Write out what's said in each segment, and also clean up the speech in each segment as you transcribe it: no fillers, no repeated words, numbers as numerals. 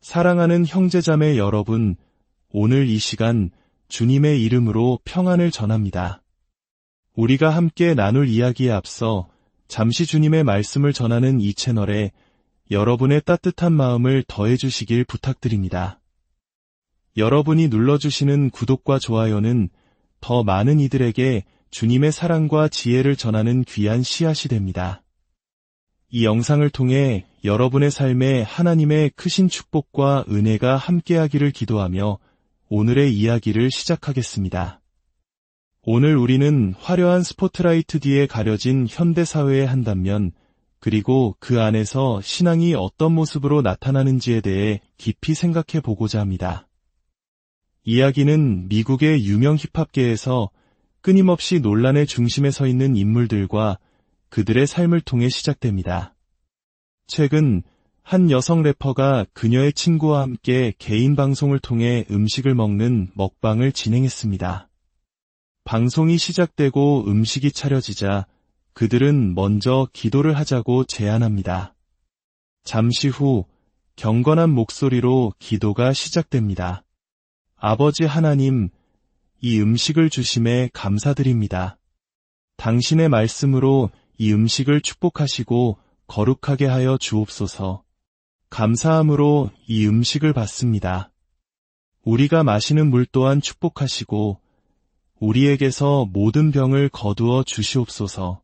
사랑하는 형제자매 여러분, 오늘 이 시간 주님의 이름으로 평안을 전합니다. 우리가 함께 나눌 이야기에 앞서 잠시 주님의 말씀을 전하는 이 채널에 여러분의 따뜻한 마음을 더해주시길 부탁드립니다. 여러분이 눌러주시는 구독과 좋아요는 더 많은 이들에게 주님의 사랑과 지혜를 전하는 귀한 씨앗이 됩니다. 이 영상을 통해 여러분의 삶에 하나님의 크신 축복과 은혜가 함께하기를 기도하며 오늘의 이야기를 시작하겠습니다. 오늘 우리는 화려한 스포트라이트 뒤에 가려진 현대사회의 한 단면, 그리고 그 안에서 신앙이 어떤 모습으로 나타나는지에 대해 깊이 생각해 보고자 합니다. 이야기는 미국의 유명 힙합계에서 끊임없이 논란의 중심에 서 있는 인물들과 그들의 삶을 통해 시작됩니다. 최근 한 여성 래퍼가 그녀의 친구와 함께 개인 방송을 통해 음식을 먹는 먹방을 진행했습니다. 방송이 시작되고 음식이 차려지자 그들은 먼저 기도를 하자고 제안합니다. 잠시 후 경건한 목소리로 기도가 시작됩니다. 아버지 하나님, 이 음식을 주심에 감사드립니다. 당신의 말씀으로 이 음식을 축복하시고 거룩하게 하여 주옵소서. 감사함으로 이 음식을 받습니다. 우리가 마시는 물 또한 축복하시고 우리에게서 모든 병을 거두어 주시옵소서.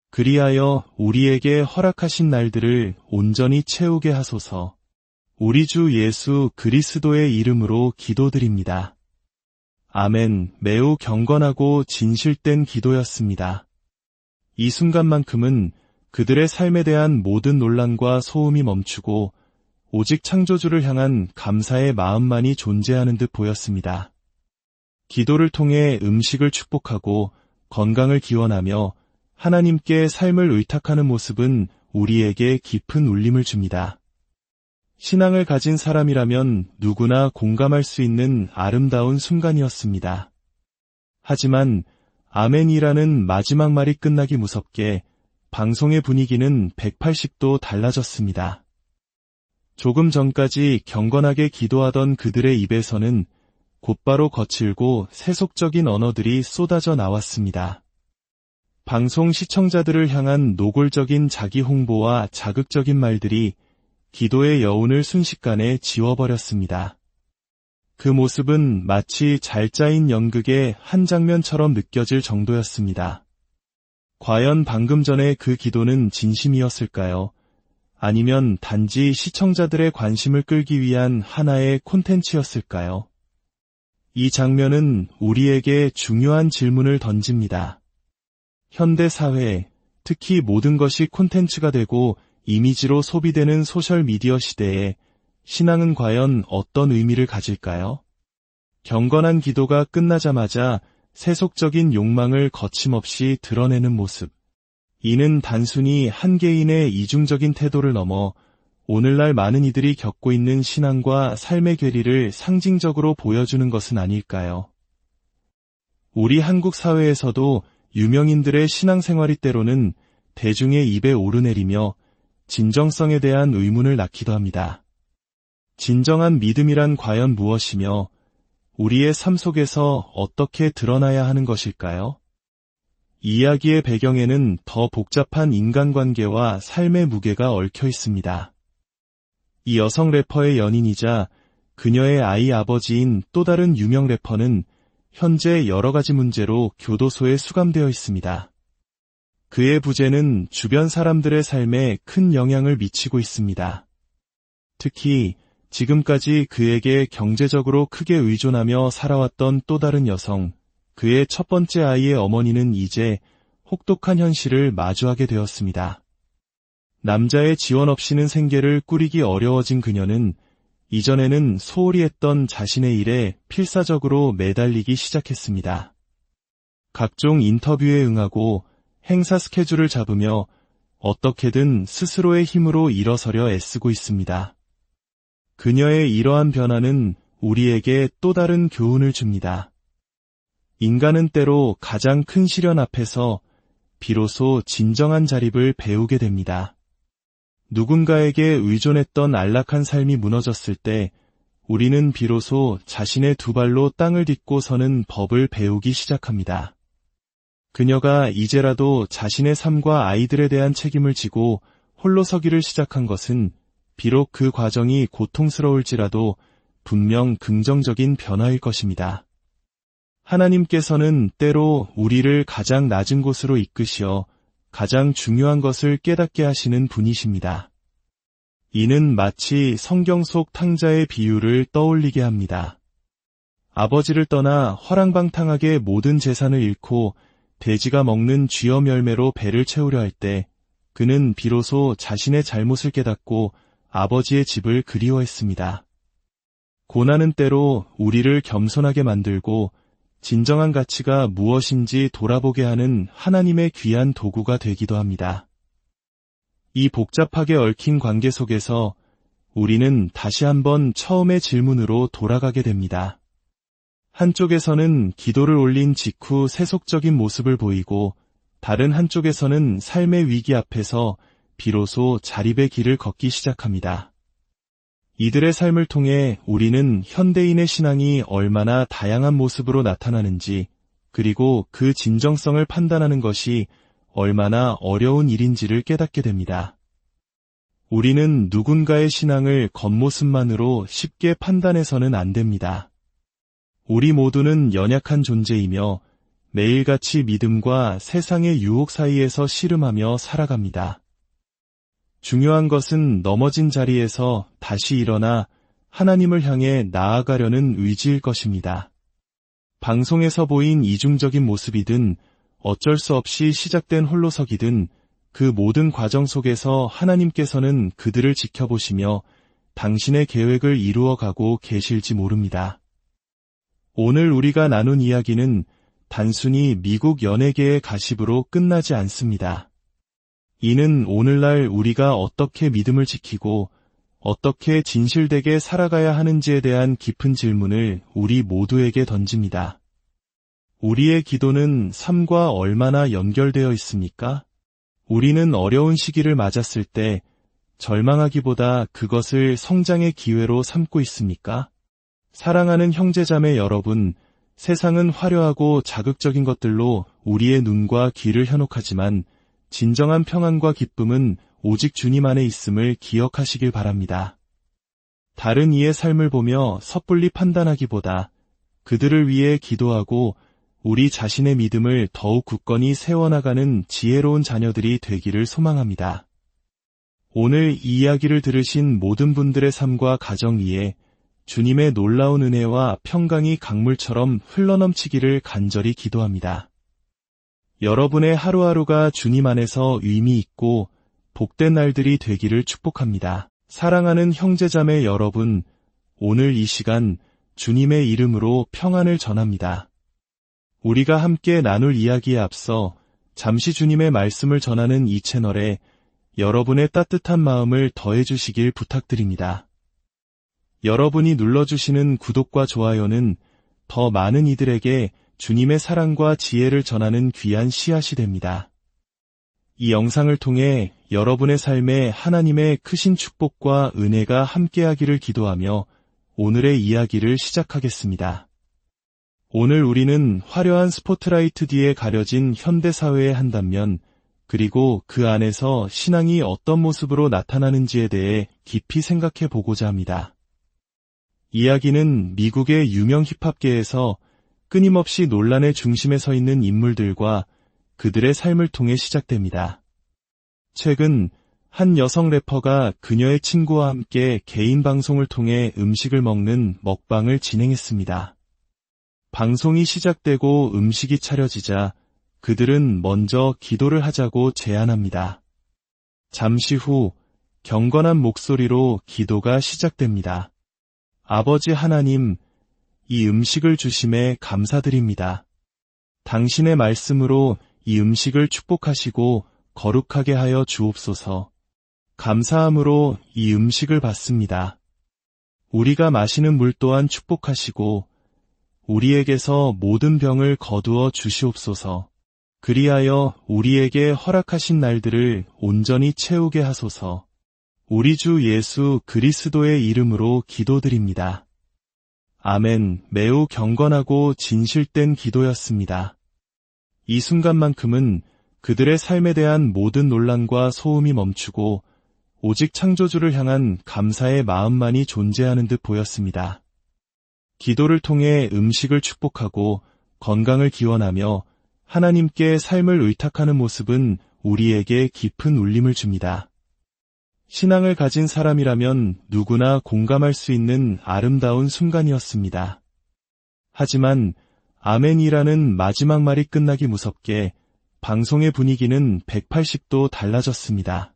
그리하여 우리에게 허락하신 날들을 온전히 채우게 하소서. 우리 주 예수 그리스도의 이름으로 기도드립니다. 아멘. 매우 경건하고 진실된 기도였습니다. 이 순간만큼은 그들의 삶에 대한 모든 논란과 소음이 멈추고 오직 창조주를 향한 감사의 마음만이 존재하는 듯 보였습니다. 기도를 통해 음식을 축복하고 건강을 기원하며 하나님께 삶을 의탁하는 모습은 우리에게 깊은 울림을 줍니다. 신앙을 가진 사람이라면 누구나 공감할 수 있는 아름다운 순간이었습니다. 하지만 아멘이라는 마지막 말이 끝나기 무섭게 방송의 분위기는 180도 달라졌습니다. 조금 전까지 경건하게 기도하던 그들의 입에서는 곧바로 거칠고 세속적인 언어들이 쏟아져 나왔습니다. 방송 시청자들을 향한 노골적인 자기 홍보와 자극적인 말들이 기도의 여운을 순식간에 지워버렸습니다. 그 모습은 마치 잘 짜인 연극의 한 장면처럼 느껴질 정도였습니다. 과연 방금 전에 그 기도는 진심이었을까요? 아니면 단지 시청자들의 관심을 끌기 위한 하나의 콘텐츠였을까요? 이 장면은 우리에게 중요한 질문을 던집니다. 현대 사회, 특히 모든 것이 콘텐츠가 되고 이미지로 소비되는 소셜미디어 시대에 신앙은 과연 어떤 의미를 가질까요? 경건한 기도가 끝나자마자 세속적인 욕망을 거침없이 드러내는 모습. 이는 단순히 한 개인의 이중적인 태도를 넘어 오늘날 많은 이들이 겪고 있는 신앙과 삶의 괴리를 상징적으로 보여주는 것은 아닐까요? 우리 한국 사회에서도 유명인들의 신앙생활이 때로는 대중의 입에 오르내리며 진정성에 대한 의문을 낳기도 합니다. 진정한 믿음이란 과연 무엇이며 우리의 삶 속에서 어떻게 드러나야 하는 것일까요? 이야기의 배경에는 더 복잡한 인간관계와 삶의 무게가 얽혀 있습니다. 이 여성 래퍼의 연인이자 그녀의 아이 아버지인 또 다른 유명 래퍼는 현재 여러 가지 문제로 교도소에 수감되어 있습니다. 그의 부재는 주변 사람들의 삶에 큰 영향을 미치고 있습니다. 특히 지금까지 그에게 경제적으로 크게 의존하며 살아왔던 또 다른 여성, 그의 첫 번째 아이의 어머니는 이제 혹독한 현실을 마주하게 되었습니다. 남자의 지원 없이는 생계를 꾸리기 어려워진 그녀는 이전에는 소홀히 했던 자신의 일에 필사적으로 매달리기 시작했습니다. 각종 인터뷰에 응하고 행사 스케줄을 잡으며 어떻게든 스스로의 힘으로 일어서려 애쓰고 있습니다. 그녀의 이러한 변화는 우리에게 또 다른 교훈을 줍니다. 인간은 때로 가장 큰 시련 앞에서 비로소 진정한 자립을 배우게 됩니다. 누군가에게 의존했던 안락한 삶이 무너졌을 때 우리는 비로소 자신의 두 발로 땅을 딛고 서는 법을 배우기 시작합니다. 그녀가 이제라도 자신의 삶과 아이들에 대한 책임을 지고 홀로 서기를 시작한 것은 비록 그 과정이 고통스러울지라도 분명 긍정적인 변화일 것입니다. 하나님께서는 때로 우리를 가장 낮은 곳으로 이끄시어 가장 중요한 것을 깨닫게 하시는 분이십니다. 이는 마치 성경 속 탕자의 비유를 떠올리게 합니다. 아버지를 떠나 허랑방탕하게 모든 재산을 잃고 돼지가 먹는 쥐엄 열매로 배를 채우려 할 때 그는 비로소 자신의 잘못을 깨닫고 아버지의 집을 그리워했습니다. 고난은 때로 우리를 겸손하게 만들고 진정한 가치가 무엇인지 돌아보게 하는 하나님의 귀한 도구가 되기도 합니다. 이 복잡하게 얽힌 관계 속에서 우리는 다시 한번 처음의 질문으로 돌아가게 됩니다. 한쪽에서는 기도를 올린 직후 세속적인 모습을 보이고 다른 한쪽에서는 삶의 위기 앞에서 비로소 자립의 길을 걷기 시작합니다. 이들의 삶을 통해 우리는 현대인의 신앙이 얼마나 다양한 모습으로 나타나는지, 그리고 그 진정성을 판단하는 것이 얼마나 어려운 일인지를 깨닫게 됩니다. 우리는 누군가의 신앙을 겉모습만으로 쉽게 판단해서는 안 됩니다. 우리 모두는 연약한 존재이며 매일같이 믿음과 세상의 유혹 사이에서 씨름하며 살아갑니다. 중요한 것은 넘어진 자리에서 다시 일어나 하나님을 향해 나아가려는 의지일 것입니다. 방송에서 보인 이중적인 모습이든 어쩔 수 없이 시작된 홀로서기든 그 모든 과정 속에서 하나님께서는 그들을 지켜보시며 당신의 계획을 이루어가고 계실지 모릅니다. 오늘 우리가 나눈 이야기는 단순히 미국 연예계의 가십으로 끝나지 않습니다. 이는 오늘날 우리가 어떻게 믿음을 지키고 어떻게 진실되게 살아가야 하는지에 대한 깊은 질문을 우리 모두에게 던집니다. 우리의 기도는 삶과 얼마나 연결되어 있습니까? 우리는 어려운 시기를 맞았을 때 절망하기보다 그것을 성장의 기회로 삼고 있습니까? 사랑하는 형제자매 여러분, 세상은 화려하고 자극적인 것들로 우리의 눈과 귀를 현혹하지만 진정한 평안과 기쁨은 오직 주님 안에 있음을 기억하시길 바랍니다. 다른 이의 삶을 보며 섣불리 판단하기보다 그들을 위해 기도하고 우리 자신의 믿음을 더욱 굳건히 세워나가는 지혜로운 자녀들이 되기를 소망합니다. 오늘 이 이야기를 들으신 모든 분들의 삶과 가정 위에 주님의 놀라운 은혜와 평강이 강물처럼 흘러넘치기를 간절히 기도합니다. 여러분의 하루하루가 주님 안에서 의미 있고 복된 날들이 되기를 축복합니다. 사랑하는 형제자매 여러분, 오늘 이 시간 주님의 이름으로 평안을 전합니다. 우리가 함께 나눌 이야기에 앞서 잠시 주님의 말씀을 전하는 이 채널에 여러분의 따뜻한 마음을 더해주시길 부탁드립니다. 여러분이 눌러주시는 구독과 좋아요는 더 많은 이들에게 주님의 사랑과 지혜를 전하는 귀한 씨앗이 됩니다. 이 영상을 통해 여러분의 삶에 하나님의 크신 축복과 은혜가 함께하기를 기도하며 오늘의 이야기를 시작하겠습니다. 오늘 우리는 화려한 스포트라이트 뒤에 가려진 현대사회의 한 단면, 그리고 그 안에서 신앙이 어떤 모습으로 나타나는지에 대해 깊이 생각해 보고자 합니다. 이야기는 미국의 유명 힙합계에서 끊임없이 논란의 중심에 서 있는 인물들과 그들의 삶을 통해 시작됩니다. 최근 한 여성 래퍼가 그녀의 친구와 함께 개인 방송을 통해 음식을 먹는 먹방을 진행했습니다. 방송이 시작되고 음식이 차려지자 그들은 먼저 기도를 하자고 제안합니다. 잠시 후 경건한 목소리로 기도가 시작됩니다. 아버지 하나님, 이 음식을 주심에 감사드립니다. 당신의 말씀으로 이 음식을 축복하시고 거룩하게 하여 주옵소서. 감사함으로 이 음식을 받습니다. 우리가 마시는 물 또한 축복하시고 우리에게서 모든 병을 거두어 주시옵소서. 그리하여 우리에게 허락하신 날들을 온전히 채우게 하소서. 우리 주 예수 그리스도의 이름으로 기도드립니다. 아멘. 매우 경건하고 진실된 기도였습니다. 이 순간만큼은 그들의 삶에 대한 모든 논란과 소음이 멈추고 오직 창조주를 향한 감사의 마음만이 존재하는 듯 보였습니다. 기도를 통해 음식을 축복하고 건강을 기원하며 하나님께 삶을 의탁하는 모습은 우리에게 깊은 울림을 줍니다. 신앙을 가진 사람이라면 누구나 공감할 수 있는 아름다운 순간이었습니다. 하지만 아멘이라는 마지막 말이 끝나기 무섭게 방송의 분위기는 180도 달라졌습니다.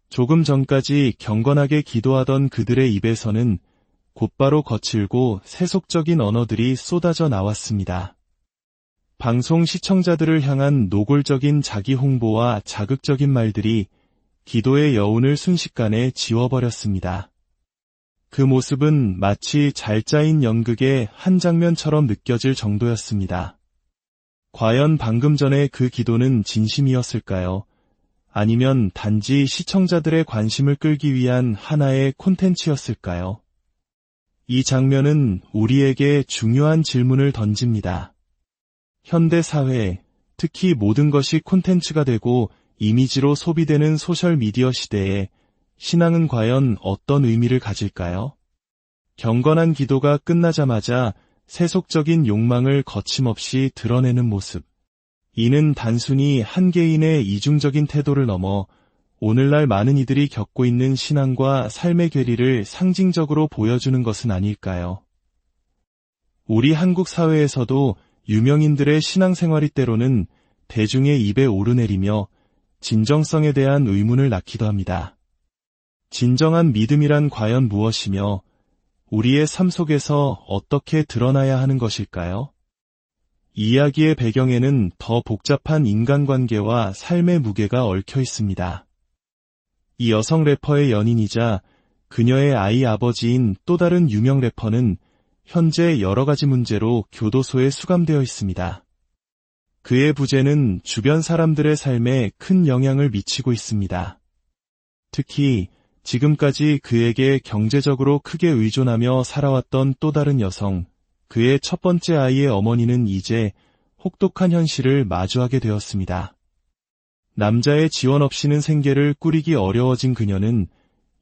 조금 전까지 경건하게 기도하던 그들의 입에서는 곧바로 거칠고 세속적인 언어들이 쏟아져 나왔습니다. 방송 시청자들을 향한 노골적인 자기 홍보와 자극적인 말들이 기도의 여운을 순식간에 지워버렸습니다. 그 모습은 마치 잘 짜인 연극의 한 장면처럼 느껴질 정도였습니다. 과연 방금 전에 그 기도는 진심이었을까요? 아니면 단지 시청자들의 관심을 끌기 위한 하나의 콘텐츠였을까요? 이 장면은 우리에게 중요한 질문을 던집니다. 현대 사회, 특히 모든 것이 콘텐츠가 되고 이미지로 소비되는 소셜미디어 시대에 신앙은 과연 어떤 의미를 가질까요? 경건한 기도가 끝나자마자 세속적인 욕망을 거침없이 드러내는 모습. 이는 단순히 한 개인의 이중적인 태도를 넘어 오늘날 많은 이들이 겪고 있는 신앙과 삶의 괴리를 상징적으로 보여주는 것은 아닐까요? 우리 한국 사회에서도 유명인들의 신앙생활이 때로는 대중의 입에 오르내리며 진정성에 대한 의문을 낳기도 합니다. 진정한 믿음이란 과연 무엇이며 우리의 삶 속에서 어떻게 드러나야 하는 것일까요? 이야기의 배경에는 더 복잡한 인간관계와 삶의 무게가 얽혀 있습니다. 이 여성 래퍼의 연인이자 그녀의 아이 아버지인 또 다른 유명 래퍼는 현재 여러 가지 문제로 교도소에 수감되어 있습니다. 그의 부재는 주변 사람들의 삶에 큰 영향을 미치고 있습니다. 특히 지금까지 그에게 경제적으로 크게 의존하며 살아왔던 또 다른 여성, 그의 첫 번째 아이의 어머니는 이제 혹독한 현실을 마주하게 되었습니다. 남자의 지원 없이는 생계를 꾸리기 어려워진 그녀는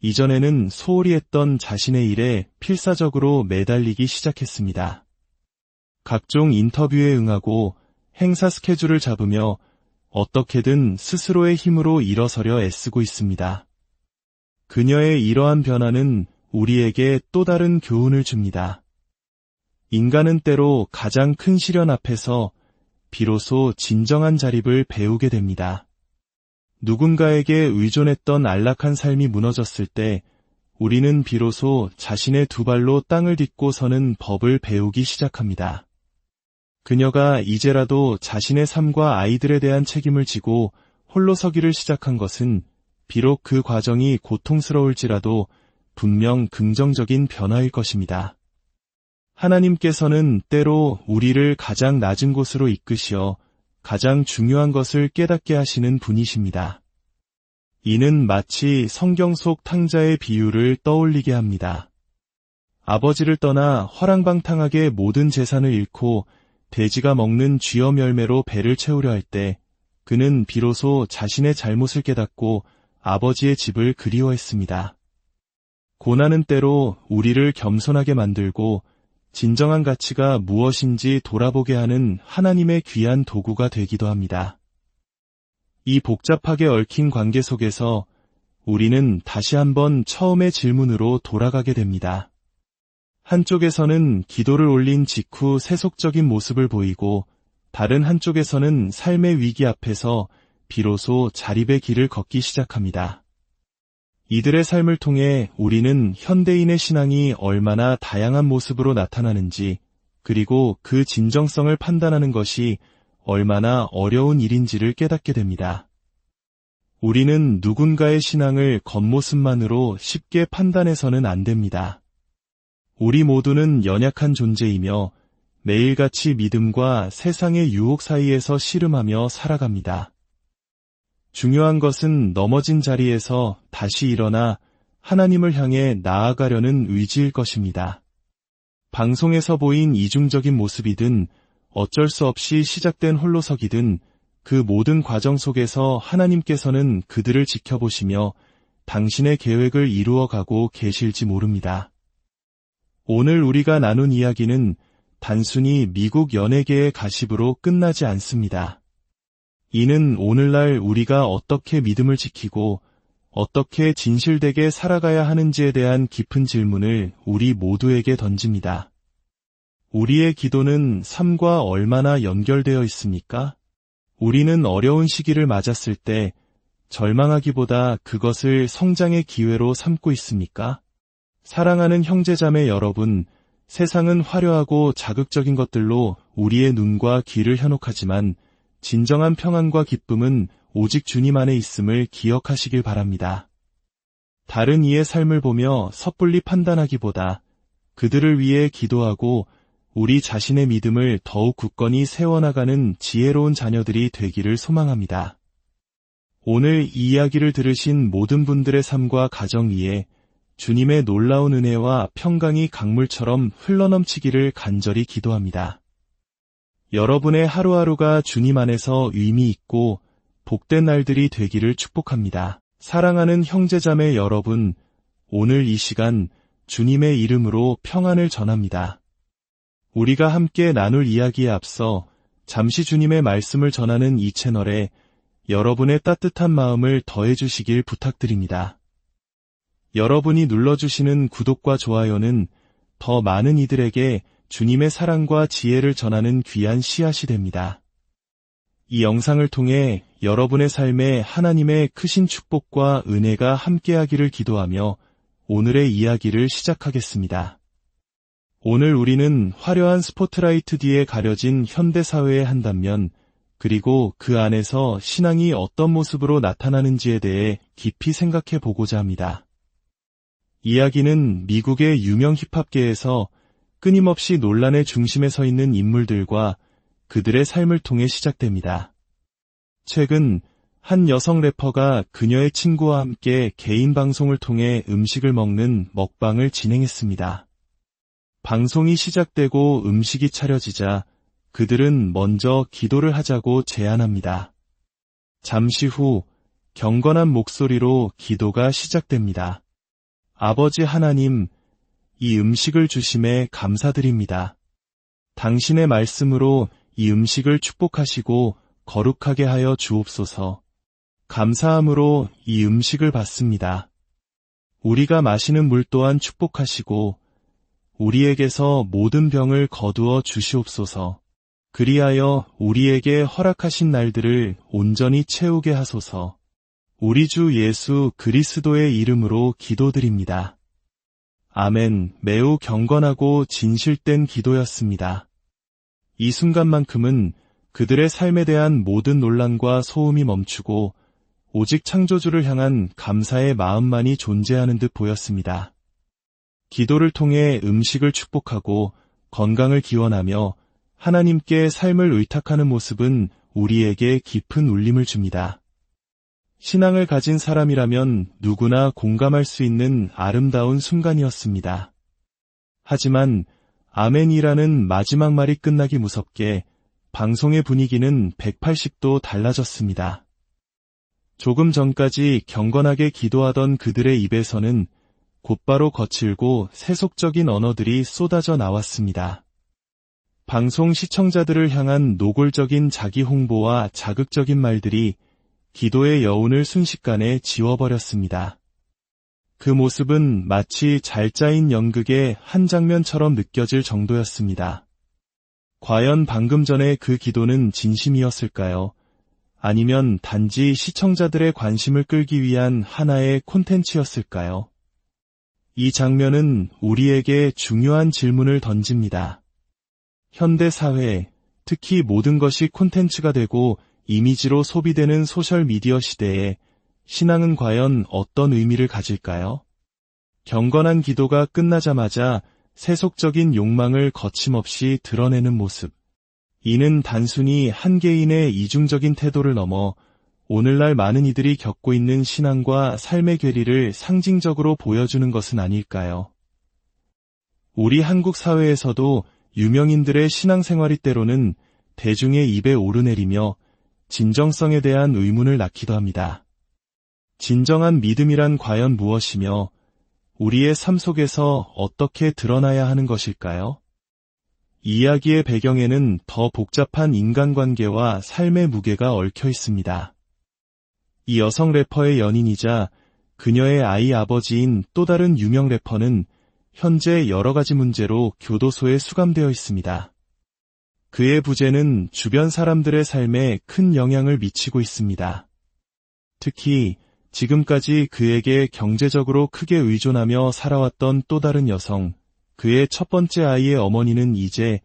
이전에는 소홀히 했던 자신의 일에 필사적으로 매달리기 시작했습니다. 각종 인터뷰에 응하고 행사 스케줄을 잡으며 어떻게든 스스로의 힘으로 일어서려 애쓰고 있습니다. 그녀의 이러한 변화는 우리에게 또 다른 교훈을 줍니다. 인간은 때로 가장 큰 시련 앞에서 비로소 진정한 자립을 배우게 됩니다. 누군가에게 의존했던 안락한 삶이 무너졌을 때 우리는 비로소 자신의 두 발로 땅을 딛고 서는 법을 배우기 시작합니다. 그녀가 이제라도 자신의 삶과 아이들에 대한 책임을 지고 홀로 서기를 시작한 것은 비록 그 과정이 고통스러울지라도 분명 긍정적인 변화일 것입니다. 하나님께서는 때로 우리를 가장 낮은 곳으로 이끄시어 가장 중요한 것을 깨닫게 하시는 분이십니다. 이는 마치 성경 속 탕자의 비유를 떠올리게 합니다. 아버지를 떠나 허랑방탕하게 모든 재산을 잃고 돼지가 먹는 쥐엄 열매로 배를 채우려 할 때 그는 비로소 자신의 잘못을 깨닫고 아버지의 집을 그리워했습니다. 고난은 때로 우리를 겸손하게 만들고 진정한 가치가 무엇인지 돌아보게 하는 하나님의 귀한 도구가 되기도 합니다. 이 복잡하게 얽힌 관계 속에서 우리는 다시 한번 처음의 질문으로 돌아가게 됩니다. 한쪽에서는 기도를 올린 직후 세속적인 모습을 보이고 다른 한쪽에서는 삶의 위기 앞에서 비로소 자립의 길을 걷기 시작합니다. 이들의 삶을 통해 우리는 현대인의 신앙이 얼마나 다양한 모습으로 나타나는지, 그리고 그 진정성을 판단하는 것이 얼마나 어려운 일인지를 깨닫게 됩니다. 우리는 누군가의 신앙을 겉모습만으로 쉽게 판단해서는 안 됩니다. 우리 모두는 연약한 존재이며 매일같이 믿음과 세상의 유혹 사이에서 씨름하며 살아갑니다. 중요한 것은 넘어진 자리에서 다시 일어나 하나님을 향해 나아가려는 의지일 것입니다. 방송에서 보인 이중적인 모습이든 어쩔 수 없이 시작된 홀로서기든 그 모든 과정 속에서 하나님께서는 그들을 지켜보시며 당신의 계획을 이루어가고 계실지 모릅니다. 오늘 우리가 나눈 이야기는 단순히 미국 연예계의 가십으로 끝나지 않습니다. 이는 오늘날 우리가 어떻게 믿음을 지키고 어떻게 진실되게 살아가야 하는지에 대한 깊은 질문을 우리 모두에게 던집니다. 우리의 기도는 삶과 얼마나 연결되어 있습니까? 우리는 어려운 시기를 맞았을 때 절망하기보다 그것을 성장의 기회로 삼고 있습니까? 사랑하는 형제자매 여러분, 세상은 화려하고 자극적인 것들로 우리의 눈과 귀를 현혹하지만 진정한 평안과 기쁨은 오직 주님 안에 있음을 기억하시길 바랍니다. 다른 이의 삶을 보며 섣불리 판단하기보다 그들을 위해 기도하고 우리 자신의 믿음을 더욱 굳건히 세워나가는 지혜로운 자녀들이 되기를 소망합니다. 오늘 이 이야기를 들으신 모든 분들의 삶과 가정 위에 주님의 놀라운 은혜와 평강이 강물처럼 흘러넘치기를 간절히 기도합니다. 여러분의 하루하루가 주님 안에서 의미 있고 복된 날들이 되기를 축복합니다. 사랑하는 형제자매 여러분, 오늘 이 시간 주님의 이름으로 평안을 전합니다. 우리가 함께 나눌 이야기에 앞서 잠시 주님의 말씀을 전하는 이 채널에 여러분의 따뜻한 마음을 더해주시길 부탁드립니다. 여러분이 눌러주시는 구독과 좋아요는 더 많은 이들에게 주님의 사랑과 지혜를 전하는 귀한 씨앗이 됩니다. 이 영상을 통해 여러분의 삶에 하나님의 크신 축복과 은혜가 함께하기를 기도하며 오늘의 이야기를 시작하겠습니다. 오늘 우리는 화려한 스포트라이트 뒤에 가려진 현대사회의 한 단면, 그리고 그 안에서 신앙이 어떤 모습으로 나타나는지에 대해 깊이 생각해 보고자 합니다. 이야기는 미국의 유명 힙합계에서 끊임없이 논란의 중심에 서 있는 인물들과 그들의 삶을 통해 시작됩니다. 최근 한 여성 래퍼가 그녀의 친구와 함께 개인 방송을 통해 음식을 먹는 먹방을 진행했습니다. 방송이 시작되고 음식이 차려지자 그들은 먼저 기도를 하자고 제안합니다. 잠시 후 경건한 목소리로 기도가 시작됩니다. 아버지 하나님, 이 음식을 주심에 감사드립니다. 당신의 말씀으로 이 음식을 축복하시고 거룩하게 하여 주옵소서. 감사함으로 이 음식을 받습니다. 우리가 마시는 물 또한 축복하시고 우리에게서 모든 병을 거두어 주시옵소서. 그리하여 우리에게 허락하신 날들을 온전히 채우게 하소서. 우리 주 예수 그리스도의 이름으로 기도드립니다. 아멘. 매우 경건하고 진실된 기도였습니다. 이 순간만큼은 그들의 삶에 대한 모든 논란과 소음이 멈추고 오직 창조주를 향한 감사의 마음만이 존재하는 듯 보였습니다. 기도를 통해 음식을 축복하고 건강을 기원하며 하나님께 삶을 의탁하는 모습은 우리에게 깊은 울림을 줍니다. 신앙을 가진 사람이라면 누구나 공감할 수 있는 아름다운 순간이었습니다. 하지만 아멘이라는 마지막 말이 끝나기 무섭게 방송의 분위기는 180도 달라졌습니다. 조금 전까지 경건하게 기도하던 그들의 입에서는 곧바로 거칠고 세속적인 언어들이 쏟아져 나왔습니다. 방송 시청자들을 향한 노골적인 자기 홍보와 자극적인 말들이 기도의 여운을 순식간에 지워버렸습니다. 그 모습은 마치 잘 짜인 연극의 한 장면처럼 느껴질 정도였습니다. 과연 방금 전에 그 기도는 진심이었을까요? 아니면 단지 시청자들의 관심을 끌기 위한 하나의 콘텐츠였을까요? 이 장면은 우리에게 중요한 질문을 던집니다. 현대 사회, 특히 모든 것이 콘텐츠가 되고 이미지로 소비되는 소셜미디어 시대에 신앙은 과연 어떤 의미를 가질까요? 경건한 기도가 끝나자마자 세속적인 욕망을 거침없이 드러내는 모습. 이는 단순히 한 개인의 이중적인 태도를 넘어 오늘날 많은 이들이 겪고 있는 신앙과 삶의 괴리를 상징적으로 보여주는 것은 아닐까요? 우리 한국 사회에서도 유명인들의 신앙생활이 때로는 대중의 입에 오르내리며 진정성에 대한 의문을 낳기도 합니다. 진정한 믿음이란 과연 무엇이며 우리의 삶 속에서 어떻게 드러나야 하는 것일까요? 이야기의 배경에는 더 복잡한 인간관계와 삶의 무게가 얽혀 있습니다. 이 여성 래퍼의 연인이자 그녀의 아이 아버지인 또 다른 유명 래퍼는 현재 여러 가지 문제로 교도소에 수감되어 있습니다. 그의 부재는 주변 사람들의 삶에 큰 영향을 미치고 있습니다. 특히 지금까지 그에게 경제적으로 크게 의존하며 살아왔던 또 다른 여성, 그의 첫 번째 아이의 어머니는 이제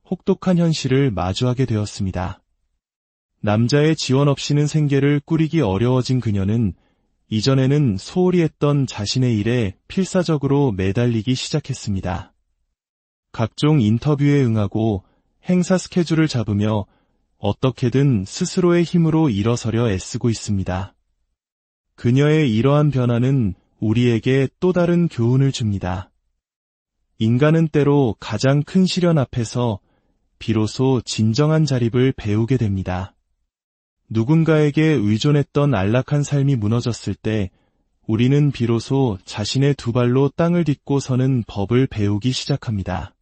혹독한 현실을 마주하게 되었습니다. 남자의 지원 없이는 생계를 꾸리기 어려워진 그녀는 이전에는 소홀히 했던 자신의 일에 필사적으로 매달리기 시작했습니다. 각종 인터뷰에 응하고 행사 스케줄을 잡으며 어떻게든 스스로의 힘으로 일어서려 애쓰고 있습니다. 그녀의 이러한 변화는 우리에게 또 다른 교훈을 줍니다. 인간은 때로 가장 큰 시련 앞에서 비로소 진정한 자립을 배우게 됩니다. 누군가에게 의존했던 안락한 삶이 무너졌을 때 우리는 비로소 자신의 두 발로 땅을 딛고 서는 법을 배우기 시작합니다.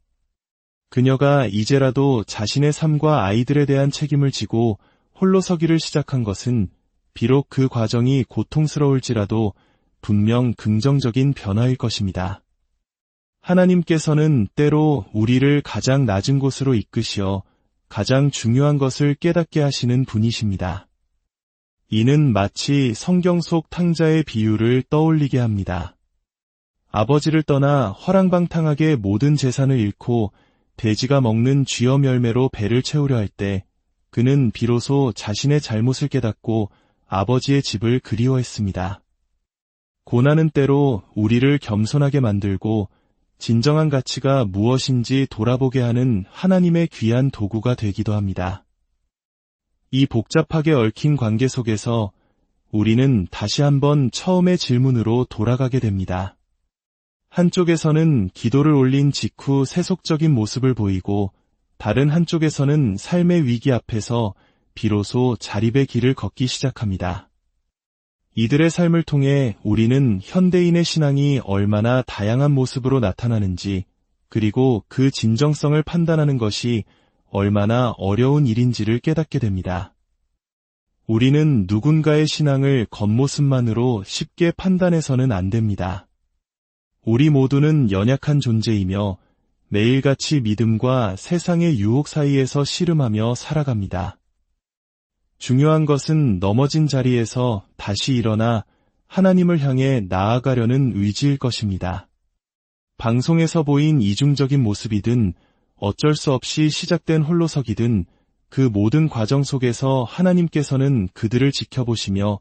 그녀가 이제라도 자신의 삶과 아이들에 대한 책임을 지고 홀로 서기를 시작한 것은 비록 그 과정이 고통스러울지라도 분명 긍정적인 변화일 것입니다. 하나님께서는 때로 우리를 가장 낮은 곳으로 이끄시어 가장 중요한 것을 깨닫게 하시는 분이십니다. 이는 마치 성경 속 탕자의 비유를 떠올리게 합니다. 아버지를 떠나 허랑방탕하게 모든 재산을 잃고 돼지가 먹는 쥐엄 열매로 배를 채우려 할 때 그는 비로소 자신의 잘못을 깨닫고 아버지의 집을 그리워했습니다. 고난은 때로 우리를 겸손하게 만들고 진정한 가치가 무엇인지 돌아보게 하는 하나님의 귀한 도구가 되기도 합니다. 이 복잡하게 얽힌 관계 속에서 우리는 다시 한번 처음의 질문으로 돌아가게 됩니다. 한쪽에서는 기도를 올린 직후 세속적인 모습을 보이고 다른 한쪽에서는 삶의 위기 앞에서 비로소 자립의 길을 걷기 시작합니다. 이들의 삶을 통해 우리는 현대인의 신앙이 얼마나 다양한 모습으로 나타나는지, 그리고 그 진정성을 판단하는 것이 얼마나 어려운 일인지를 깨닫게 됩니다. 우리는 누군가의 신앙을 겉모습만으로 쉽게 판단해서는 안 됩니다. 우리 모두는 연약한 존재이며 매일같이 믿음과 세상의 유혹 사이에서 씨름하며 살아갑니다. 중요한 것은 넘어진 자리에서 다시 일어나 하나님을 향해 나아가려는 의지일 것입니다. 방송에서 보인 이중적인 모습이든 어쩔 수 없이 시작된 홀로서기든 그 모든 과정 속에서 하나님께서는 그들을 지켜보시며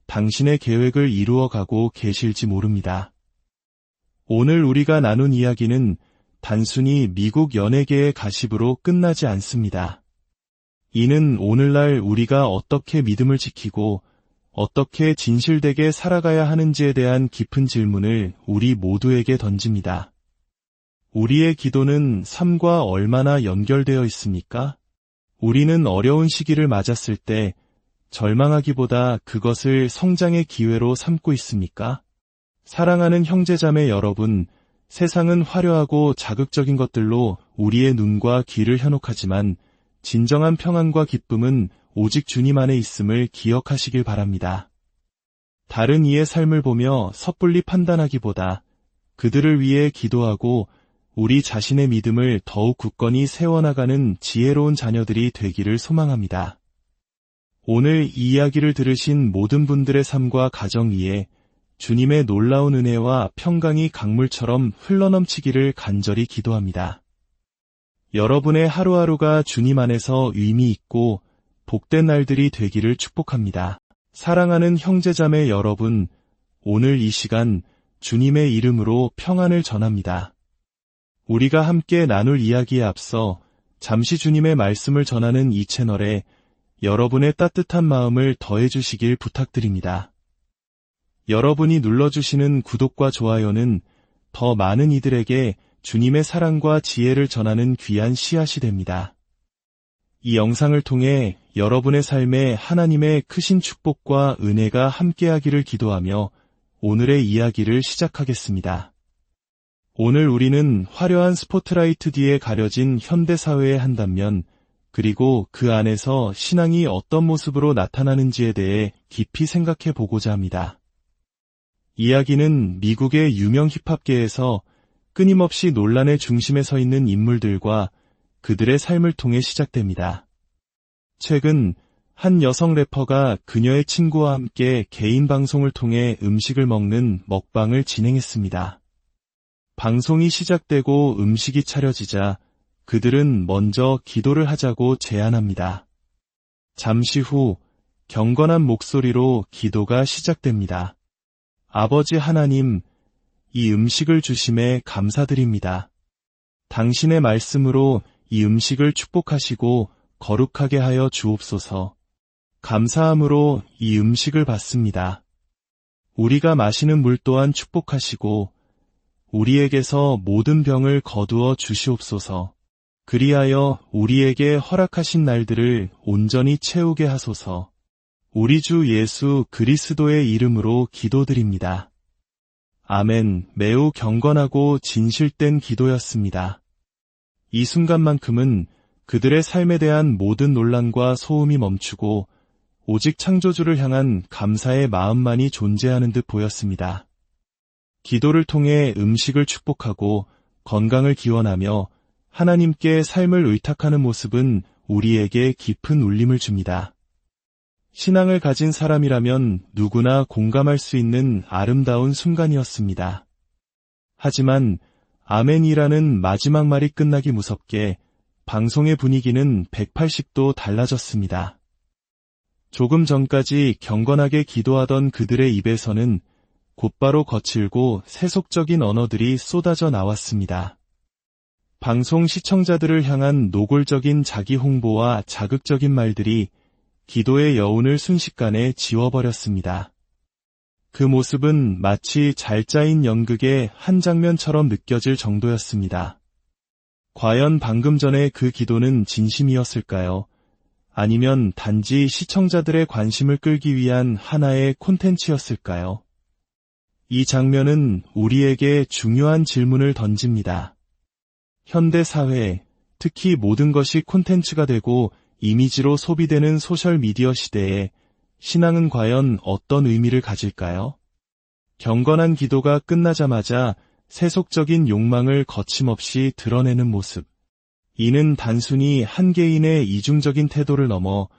당신의 계획을 이루어가고 계실지 모릅니다. 오늘 우리가 나눈 이야기는 단순히 미국 연예계의 가십으로 끝나지 않습니다. 이는 오늘날 우리가 어떻게 믿음을 지키고 어떻게 진실되게 살아가야 하는지에 대한 깊은 질문을 우리 모두에게 던집니다. 우리의 기도는 삶과 얼마나 연결되어 있습니까? 우리는 어려운 시기를 맞았을 때 절망하기보다 그것을 성장의 기회로 삼고 있습니까? 사랑하는 형제자매 여러분, 세상은 화려하고 자극적인 것들로 우리의 눈과 귀를 현혹하지만 진정한 평안과 기쁨은 오직 주님 안에 있음을 기억하시길 바랍니다. 다른 이의 삶을 보며 섣불리 판단하기보다 그들을 위해 기도하고 우리 자신의 믿음을 더욱 굳건히 세워나가는 지혜로운 자녀들이 되기를 소망합니다. 오늘 이 이야기를 들으신 모든 분들의 삶과 가정 위에 주님의 놀라운 은혜와 평강이 강물처럼 흘러넘치기를 간절히 기도합니다. 여러분의 하루하루가 주님 안에서 의미 있고 복된 날들이 되기를 축복합니다. 사랑하는 형제자매 여러분, 오늘 이 시간 주님의 이름으로 평안을 전합니다. 우리가 함께 나눌 이야기에 앞서 잠시 주님의 말씀을 전하는 이 채널에 여러분의 따뜻한 마음을 더해주시길 부탁드립니다. 여러분이 눌러주시는 구독과 좋아요는 더 많은 이들에게 주님의 사랑과 지혜를 전하는 귀한 씨앗이 됩니다. 이 영상을 통해 여러분의 삶에 하나님의 크신 축복과 은혜가 함께하기를 기도하며 오늘의 이야기를 시작하겠습니다. 오늘 우리는 화려한 스포트라이트 뒤에 가려진 현대사회의 한 단면, 그리고 그 안에서 신앙이 어떤 모습으로 나타나는지에 대해 깊이 생각해 보고자 합니다. 이야기는 미국의 유명 힙합계에서 끊임없이 논란의 중심에 서 있는 인물들과 그들의 삶을 통해 시작됩니다. 최근 한 여성 래퍼가 그녀의 친구와 함께 개인 방송을 통해 음식을 먹는 먹방을 진행했습니다. 방송이 시작되고 음식이 차려지자 그들은 먼저 기도를 하자고 제안합니다. 잠시 후 경건한 목소리로 기도가 시작됩니다. 아버지 하나님, 이 음식을 주심에 감사드립니다. 당신의 말씀으로 이 음식을 축복하시고 거룩하게 하여 주옵소서. 감사함으로 이 음식을 받습니다. 우리가 마시는 물 또한 축복하시고 우리에게서 모든 병을 거두어 주시옵소서. 그리하여 우리에게 허락하신 날들을 온전히 채우게 하소서. 우리 주 예수 그리스도의 이름으로 기도드립니다. 아멘. 매우 경건하고 진실된 기도였습니다. 이 순간만큼은 그들의 삶에 대한 모든 논란과 소음이 멈추고 오직 창조주를 향한 감사의 마음만이 존재하는 듯 보였습니다. 기도를 통해 음식을 축복하고 건강을 기원하며 하나님께 삶을 의탁하는 모습은 우리에게 깊은 울림을 줍니다. 신앙을 가진 사람이라면 누구나 공감할 수 있는 아름다운 순간이었습니다. 하지만 아멘이라는 마지막 말이 끝나기 무섭게 방송의 분위기는 180도 달라졌습니다. 조금 전까지 경건하게 기도하던 그들의 입에서는 곧바로 거칠고 세속적인 언어들이 쏟아져 나왔습니다. 방송 시청자들을 향한 노골적인 자기 홍보와 자극적인 말들이 기도의 여운을 순식간에 지워버렸습니다. 그 모습은 마치 잘 짜인 연극의 한 장면처럼 느껴질 정도였습니다. 과연 방금 전에 그 기도는 진심이었을까요? 아니면 단지 시청자들의 관심을 끌기 위한 하나의 콘텐츠였을까요? 이 장면은 우리에게 중요한 질문을 던집니다. 현대 사회, 특히 모든 것이 콘텐츠가 되고 이미지로 소비되는 소셜미디어 시대에 신앙은 과연 어떤 의미를 가질까요? 경건한 기도가 끝나자마자 세속적인 욕망을 거침없이 드러내는 모습. 이는 단순히 한 개인의 이중적인 태도를 넘어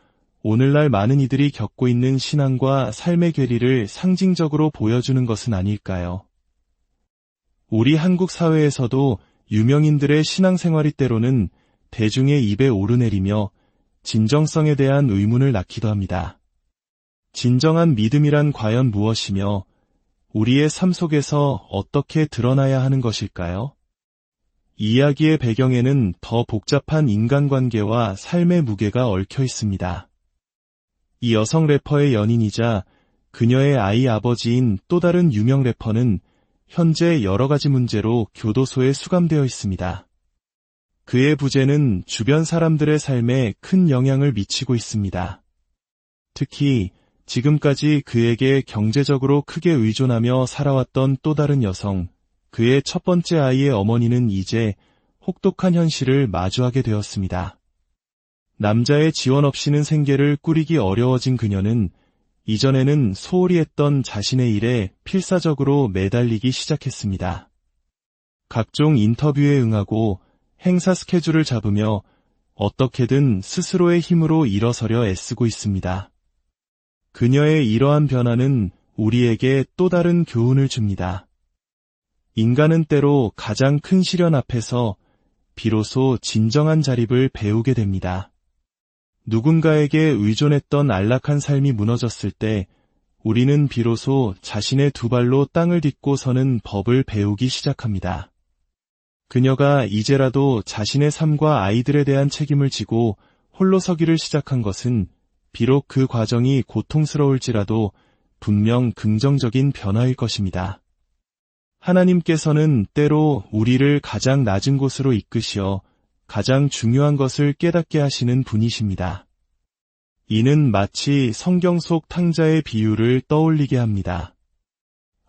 오늘날 많은 이들이 겪고 있는 신앙과 삶의 괴리를 상징적으로 보여주는 것은 아닐까요? 우리 한국 사회에서도 유명인들의 신앙생활이 때로는 대중의 입에 오르내리며 진정성에 대한 의문을 낳기도 합니다. 진정한 믿음이란 과연 무엇이며 우리의 삶 속에서 어떻게 드러나야 하는 것일까요? 이야기의 배경에는 더 복잡한 인간관계와 삶의 무게가 얽혀 있습니다. 이 여성 래퍼의 연인이자 그녀의 아이 아버지인 또 다른 유명 래퍼는 현재 여러 가지 문제로 교도소에 수감되어 있습니다. 그의 부재는 주변 사람들의 삶에 큰 영향을 미치고 있습니다. 특히 지금까지 그에게 경제적으로 크게 의존하며 살아왔던 또 다른 여성, 그의 첫 번째 아이의 어머니는 이제 혹독한 현실을 마주하게 되었습니다. 남자의 지원 없이는 생계를 꾸리기 어려워진 그녀는 이전에는 소홀히 했던 자신의 일에 필사적으로 매달리기 시작했습니다. 각종 인터뷰에 응하고 행사 스케줄을 잡으며 어떻게든 스스로의 힘으로 일어서려 애쓰고 있습니다. 그녀의 이러한 변화는 우리에게 또 다른 교훈을 줍니다. 인간은 때로 가장 큰 시련 앞에서 비로소 진정한 자립을 배우게 됩니다. 누군가에게 의존했던 안락한 삶이 무너졌을 때 우리는 비로소 자신의 두 발로 땅을 딛고 서는 법을 배우기 시작합니다. 그녀가 이제라도 자신의 삶과 아이들에 대한 책임을 지고 홀로 서기를 시작한 것은 비록 그 과정이 고통스러울지라도 분명 긍정적인 변화일 것입니다. 하나님께서는 때로 우리를 가장 낮은 곳으로 이끄시어 가장 중요한 것을 깨닫게 하시는 분이십니다. 이는 마치 성경 속 탕자의 비유를 떠올리게 합니다.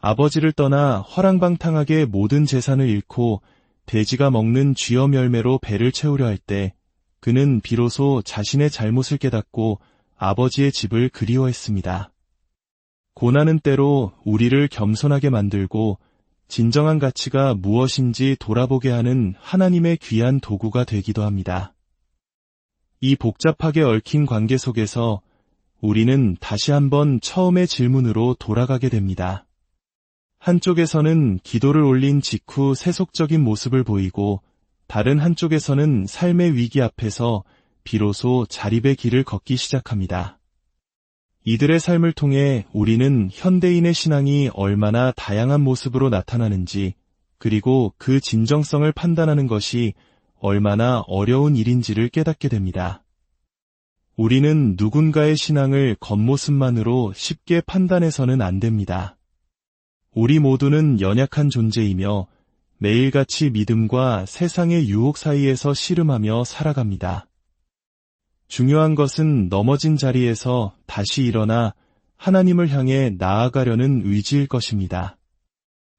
아버지를 떠나 허랑방탕하게 모든 재산을 잃고 돼지가 먹는 쥐엄 열매로 배를 채우려 할 때 그는 비로소 자신의 잘못을 깨닫고 아버지의 집을 그리워했습니다. 고난은 때로 우리를 겸손하게 만들고 진정한 가치가 무엇인지 돌아보게 하는 하나님의 귀한 도구가 되기도 합니다. 이 복잡하게 얽힌 관계 속에서 우리는 다시 한번 처음의 질문으로 돌아가게 됩니다. 한쪽에서는 기도를 올린 직후 세속적인 모습을 보이고 다른 한쪽에서는 삶의 위기 앞에서 비로소 자립의 길을 걷기 시작합니다. 이들의 삶을 통해 우리는 현대인의 신앙이 얼마나 다양한 모습으로 나타나는지, 그리고 그 진정성을 판단하는 것이 얼마나 어려운 일인지를 깨닫게 됩니다. 우리는 누군가의 신앙을 겉모습만으로 쉽게 판단해서는 안 됩니다. 우리 모두는 연약한 존재이며 매일같이 믿음과 세상의 유혹 사이에서 씨름하며 살아갑니다. 중요한 것은 넘어진 자리에서 다시 일어나 하나님을 향해 나아가려는 의지일 것입니다.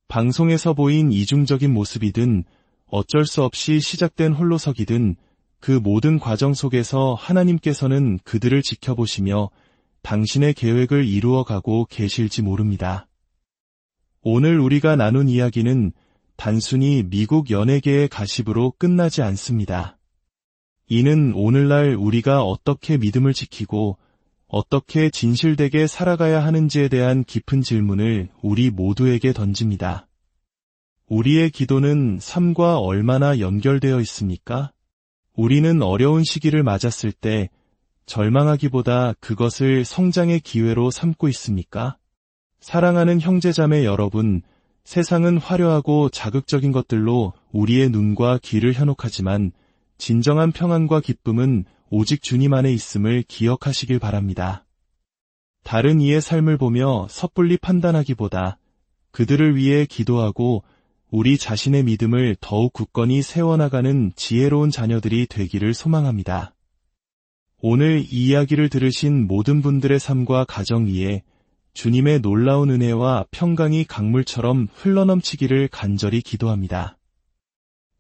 방송에서 보인 이중적인 모습이든 어쩔 수 없이 시작된 홀로서기든 그 모든 과정 속에서 하나님께서는 그들을 지켜보시며 당신의 계획을 이루어가고 계실지 모릅니다. 오늘 우리가 나눈 이야기는 단순히 미국 연예계의 가십으로 끝나지 않습니다. 이는 오늘날 우리가 어떻게 믿음을 지키고 어떻게 진실되게 살아가야 하는지에 대한 깊은 질문을 우리 모두에게 던집니다. 우리의 기도는 삶과 얼마나 연결되어 있습니까? 우리는 어려운 시기를 맞았을 때 절망하기보다 그것을 성장의 기회로 삼고 있습니까? 사랑하는 형제자매 여러분, 세상은 화려하고 자극적인 것들로 우리의 눈과 귀를 현혹하지만 진정한 평안과 기쁨은 오직 주님 안에 있음을 기억하시길 바랍니다. 다른 이의 삶을 보며 섣불리 판단하기보다 그들을 위해 기도하고 우리 자신의 믿음을 더욱 굳건히 세워나가는 지혜로운 자녀들이 되기를 소망합니다. 오늘 이 이야기를 들으신 모든 분들의 삶과 가정 위에 주님의 놀라운 은혜와 평강이 강물처럼 흘러넘치기를 간절히 기도합니다.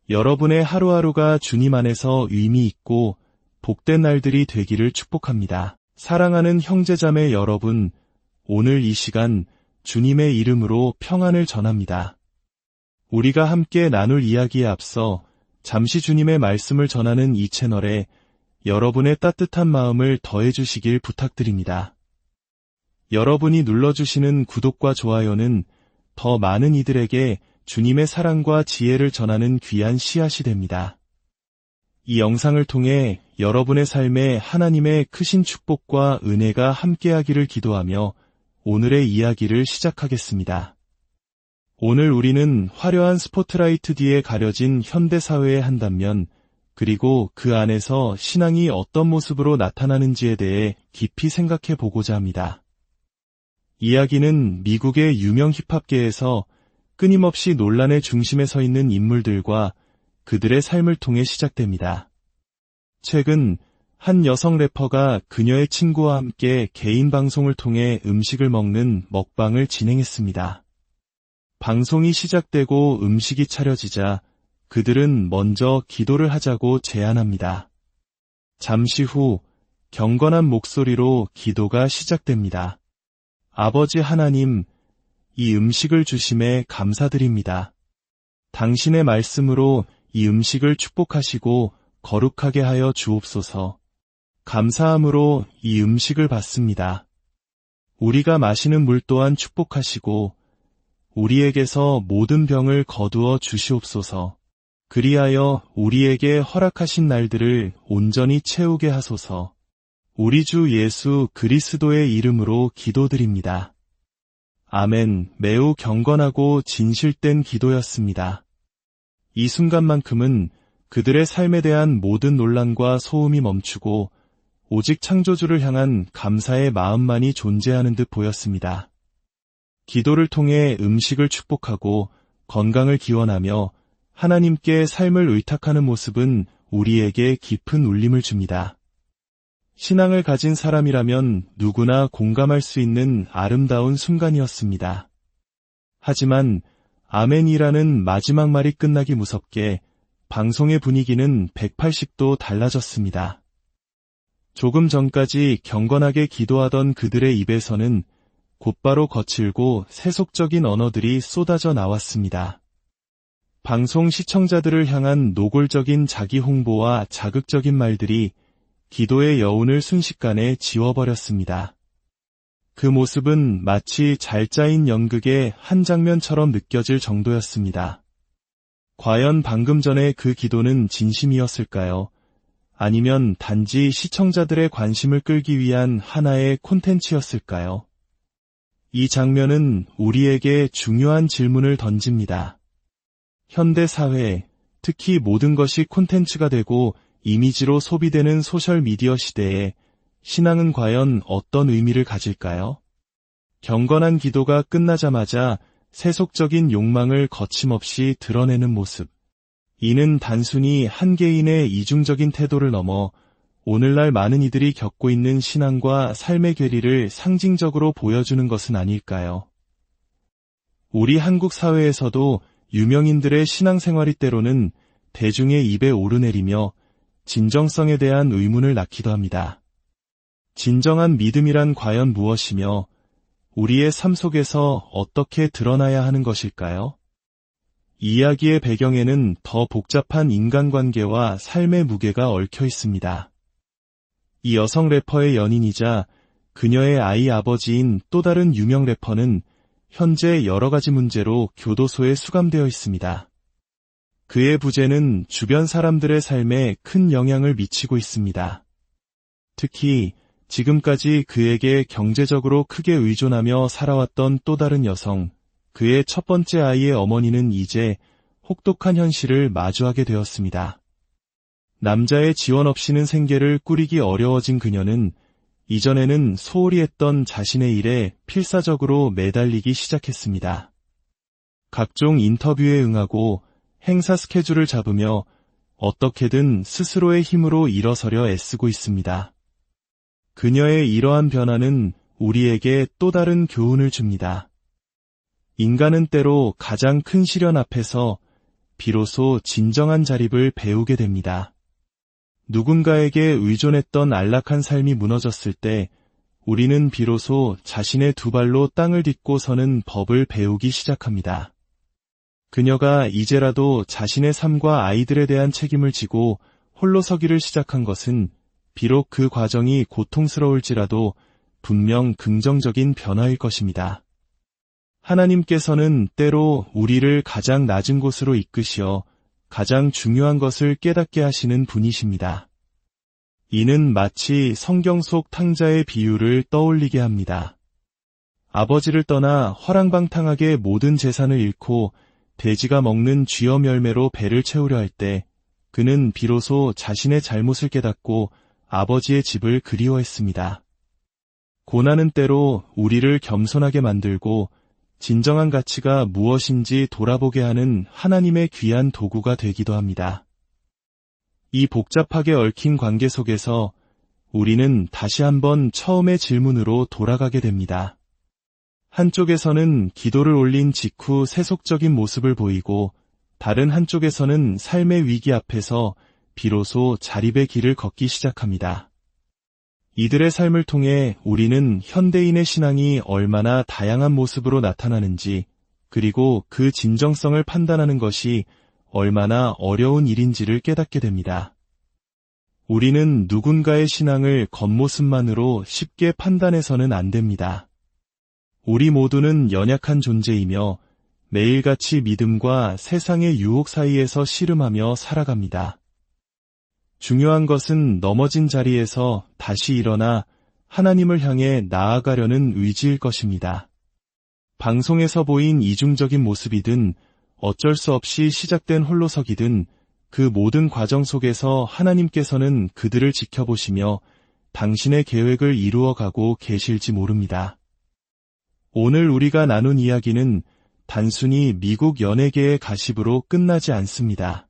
여러분의 하루하루가 주님 안에서 의미 있고 복된 날들이 되기를 축복합니다. 사랑하는 형제자매 여러분, 오늘 이 시간 주님의 이름으로 평안을 전합니다. 우리가 함께 나눌 이야기에 앞서 잠시 주님의 말씀을 전하는 이 채널에 여러분의 따뜻한 마음을 더해주시길 부탁드립니다. 여러분이 눌러주시는 구독과 좋아요는 더 많은 이들에게 주님의 사랑과 지혜를 전하는 귀한 씨앗이 됩니다. 이 영상을 통해 여러분의 삶에 하나님의 크신 축복과 은혜가 함께하기를 기도하며 오늘의 이야기를 시작하겠습니다. 오늘 우리는 화려한 스포트라이트 뒤에 가려진 현대사회의 한 단면, 그리고 그 안에서 신앙이 어떤 모습으로 나타나는지에 대해 깊이 생각해 보고자 합니다. 이야기는 미국의 유명 힙합계에서 끊임없이 논란의 중심에 서 있는 인물들과 그들의 삶을 통해 시작됩니다. 최근 한 여성 래퍼가 그녀의 친구와 함께 개인 방송을 통해 음식을 먹는 먹방을 진행했습니다. 방송이 시작되고 음식이 차려지자 그들은 먼저 기도를 하자고 제안합니다. 잠시 후 경건한 목소리로 기도가 시작됩니다. 아버지 하나님, 이 음식을 주심에 감사드립니다. 당신의 말씀으로 이 음식을 축복하시고 거룩하게 하여 주옵소서. 감사함으로 이 음식을 받습니다. 우리가 마시는 물 또한 축복하시고 우리에게서 모든 병을 거두어 주시옵소서. 그리하여 우리에게 허락하신 날들을 온전히 채우게 하소서. 우리 주 예수 그리스도의 이름으로 기도드립니다. 아멘. 매우 경건하고 진실된 기도였습니다. 이 순간만큼은 그들의 삶에 대한 모든 논란과 소음이 멈추고 오직 창조주를 향한 감사의 마음만이 존재하는 듯 보였습니다. 기도를 통해 음식을 축복하고 건강을 기원하며 하나님께 삶을 의탁하는 모습은 우리에게 깊은 울림을 줍니다. 신앙을 가진 사람이라면 누구나 공감할 수 있는 아름다운 순간이었습니다. 하지만 아멘이라는 마지막 말이 끝나기 무섭게 방송의 분위기는 180도 달라졌습니다. 조금 전까지 경건하게 기도하던 그들의 입에서는 곧바로 거칠고 세속적인 언어들이 쏟아져 나왔습니다. 방송 시청자들을 향한 노골적인 자기 홍보와 자극적인 말들이 기도의 여운을 순식간에 지워버렸습니다. 그 모습은 마치 잘 짜인 연극의 한 장면처럼 느껴질 정도였습니다. 과연 방금 전에 그 기도는 진심이었을까요? 아니면 단지 시청자들의 관심을 끌기 위한 하나의 콘텐츠였을까요? 이 장면은 우리에게 중요한 질문을 던집니다. 현대 사회, 특히 모든 것이 콘텐츠가 되고 이미지로 소비되는 소셜미디어 시대에 신앙은 과연 어떤 의미를 가질까요? 경건한 기도가 끝나자마자 세속적인 욕망을 거침없이 드러내는 모습. 이는 단순히 한 개인의 이중적인 태도를 넘어 오늘날 많은 이들이 겪고 있는 신앙과 삶의 괴리를 상징적으로 보여주는 것은 아닐까요? 우리 한국 사회에서도 유명인들의 신앙생활이 때로는 대중의 입에 오르내리며 진정성에 대한 의문을 낳기도 합니다. 진정한 믿음이란 과연 무엇이며 우리의 삶 속에서 어떻게 드러나야 하는 것일까요? 이야기의 배경에는 더 복잡한 인간관계와 삶의 무게가 얽혀 있습니다. 이 여성 래퍼의 연인이자 그녀의 아이 아버지인 또 다른 유명 래퍼는 현재 여러 가지 문제로 교도소에 수감되어 있습니다. 그의 부재는 주변 사람들의 삶에 큰 영향을 미치고 있습니다. 특히 지금까지 그에게 경제적으로 크게 의존하며 살아왔던 또 다른 여성, 그의 첫 번째 아이의 어머니는 이제 혹독한 현실을 마주하게 되었습니다. 남자의 지원 없이는 생계를 꾸리기 어려워진 그녀는 이전에는 소홀히 했던 자신의 일에 필사적으로 매달리기 시작했습니다. 각종 인터뷰에 응하고 행사 스케줄을 잡으며 어떻게든 스스로의 힘으로 일어서려 애쓰고 있습니다. 그녀의 이러한 변화는 우리에게 또 다른 교훈을 줍니다. 인간은 때로 가장 큰 시련 앞에서 비로소 진정한 자립을 배우게 됩니다. 누군가에게 의존했던 안락한 삶이 무너졌을 때 우리는 비로소 자신의 두 발로 땅을 딛고 서는 법을 배우기 시작합니다. 그녀가 이제라도 자신의 삶과 아이들에 대한 책임을 지고 홀로 서기를 시작한 것은 비록 그 과정이 고통스러울지라도 분명 긍정적인 변화일 것입니다. 하나님께서는 때로 우리를 가장 낮은 곳으로 이끄시어 가장 중요한 것을 깨닫게 하시는 분이십니다. 이는 마치 성경 속 탕자의 비유를 떠올리게 합니다. 아버지를 떠나 허랑방탕하게 모든 재산을 잃고 돼지가 먹는 쥐엄 열매로 배를 채우려 할 때 그는 비로소 자신의 잘못을 깨닫고 아버지의 집을 그리워했습니다. 고난은 때로 우리를 겸손하게 만들고 진정한 가치가 무엇인지 돌아보게 하는 하나님의 귀한 도구가 되기도 합니다. 이 복잡하게 얽힌 관계 속에서 우리는 다시 한번 처음의 질문으로 돌아가게 됩니다. 한쪽에서는 기도를 올린 직후 세속적인 모습을 보이고 다른 한쪽에서는 삶의 위기 앞에서 비로소 자립의 길을 걷기 시작합니다. 이들의 삶을 통해 우리는 현대인의 신앙이 얼마나 다양한 모습으로 나타나는지, 그리고 그 진정성을 판단하는 것이 얼마나 어려운 일인지를 깨닫게 됩니다. 우리는 누군가의 신앙을 겉모습만으로 쉽게 판단해서는 안 됩니다. 우리 모두는 연약한 존재이며 매일같이 믿음과 세상의 유혹 사이에서 씨름하며 살아갑니다. 중요한 것은 넘어진 자리에서 다시 일어나 하나님을 향해 나아가려는 의지일 것입니다. 방송에서 보인 이중적인 모습이든 어쩔 수 없이 시작된 홀로서기든 그 모든 과정 속에서 하나님께서는 그들을 지켜보시며 당신의 계획을 이루어가고 계실지 모릅니다. 오늘 우리가 나눈 이야기는 단순히 미국 연예계의 가십으로 끝나지 않습니다.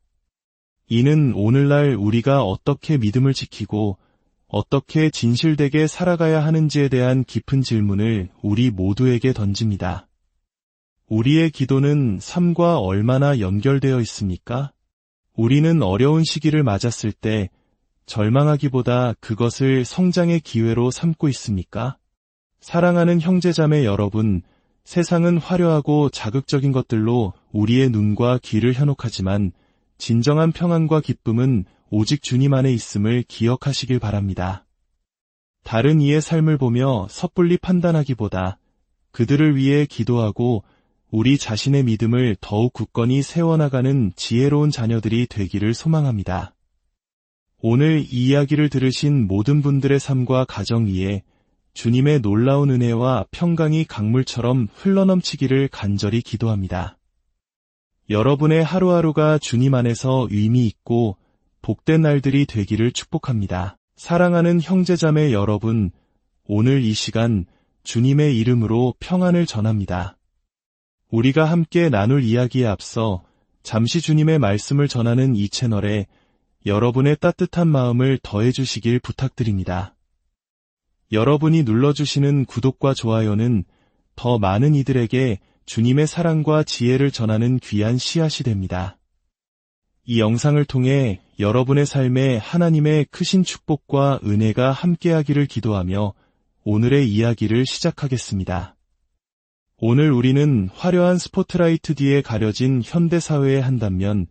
이는 오늘날 우리가 어떻게 믿음을 지키고 어떻게 진실되게 살아가야 하는지에 대한 깊은 질문을 우리 모두에게 던집니다. 우리의 기도는 삶과 얼마나 연결되어 있습니까? 우리는 어려운 시기를 맞았을 때 절망하기보다 그것을 성장의 기회로 삼고 있습니까? 사랑하는 형제자매 여러분, 세상은 화려하고 자극적인 것들로 우리의 눈과 귀를 현혹하지만 진정한 평안과 기쁨은 오직 주님 안에 있음을 기억하시길 바랍니다. 다른 이의 삶을 보며 섣불리 판단하기보다 그들을 위해 기도하고 우리 자신의 믿음을 더욱 굳건히 세워나가는 지혜로운 자녀들이 되기를 소망합니다. 오늘 이 이야기를 들으신 모든 분들의 삶과 가정 위에 주님의 놀라운 은혜와 평강이 강물처럼 흘러넘치기를 간절히 기도합니다. 여러분의 하루하루가 주님 안에서 의미 있고 복된 날들이 되기를 축복합니다. 사랑하는 형제자매 여러분, 오늘 이 시간 주님의 이름으로 평안을 전합니다. 우리가 함께 나눌 이야기에 앞서 잠시 주님의 말씀을 전하는 이 채널에 여러분의 따뜻한 마음을 더해주시길 부탁드립니다. 여러분이 눌러주시는 구독과 좋아요는 더 많은 이들에게 주님의 사랑과 지혜를 전하는 귀한 씨앗이 됩니다. 이 영상을 통해 여러분의 삶에 하나님의 크신 축복과 은혜가 함께하기를 기도하며 오늘의 이야기를 시작하겠습니다. 오늘 우리는 화려한 스포트라이트 뒤에 가려진 현대사회의 한 단면,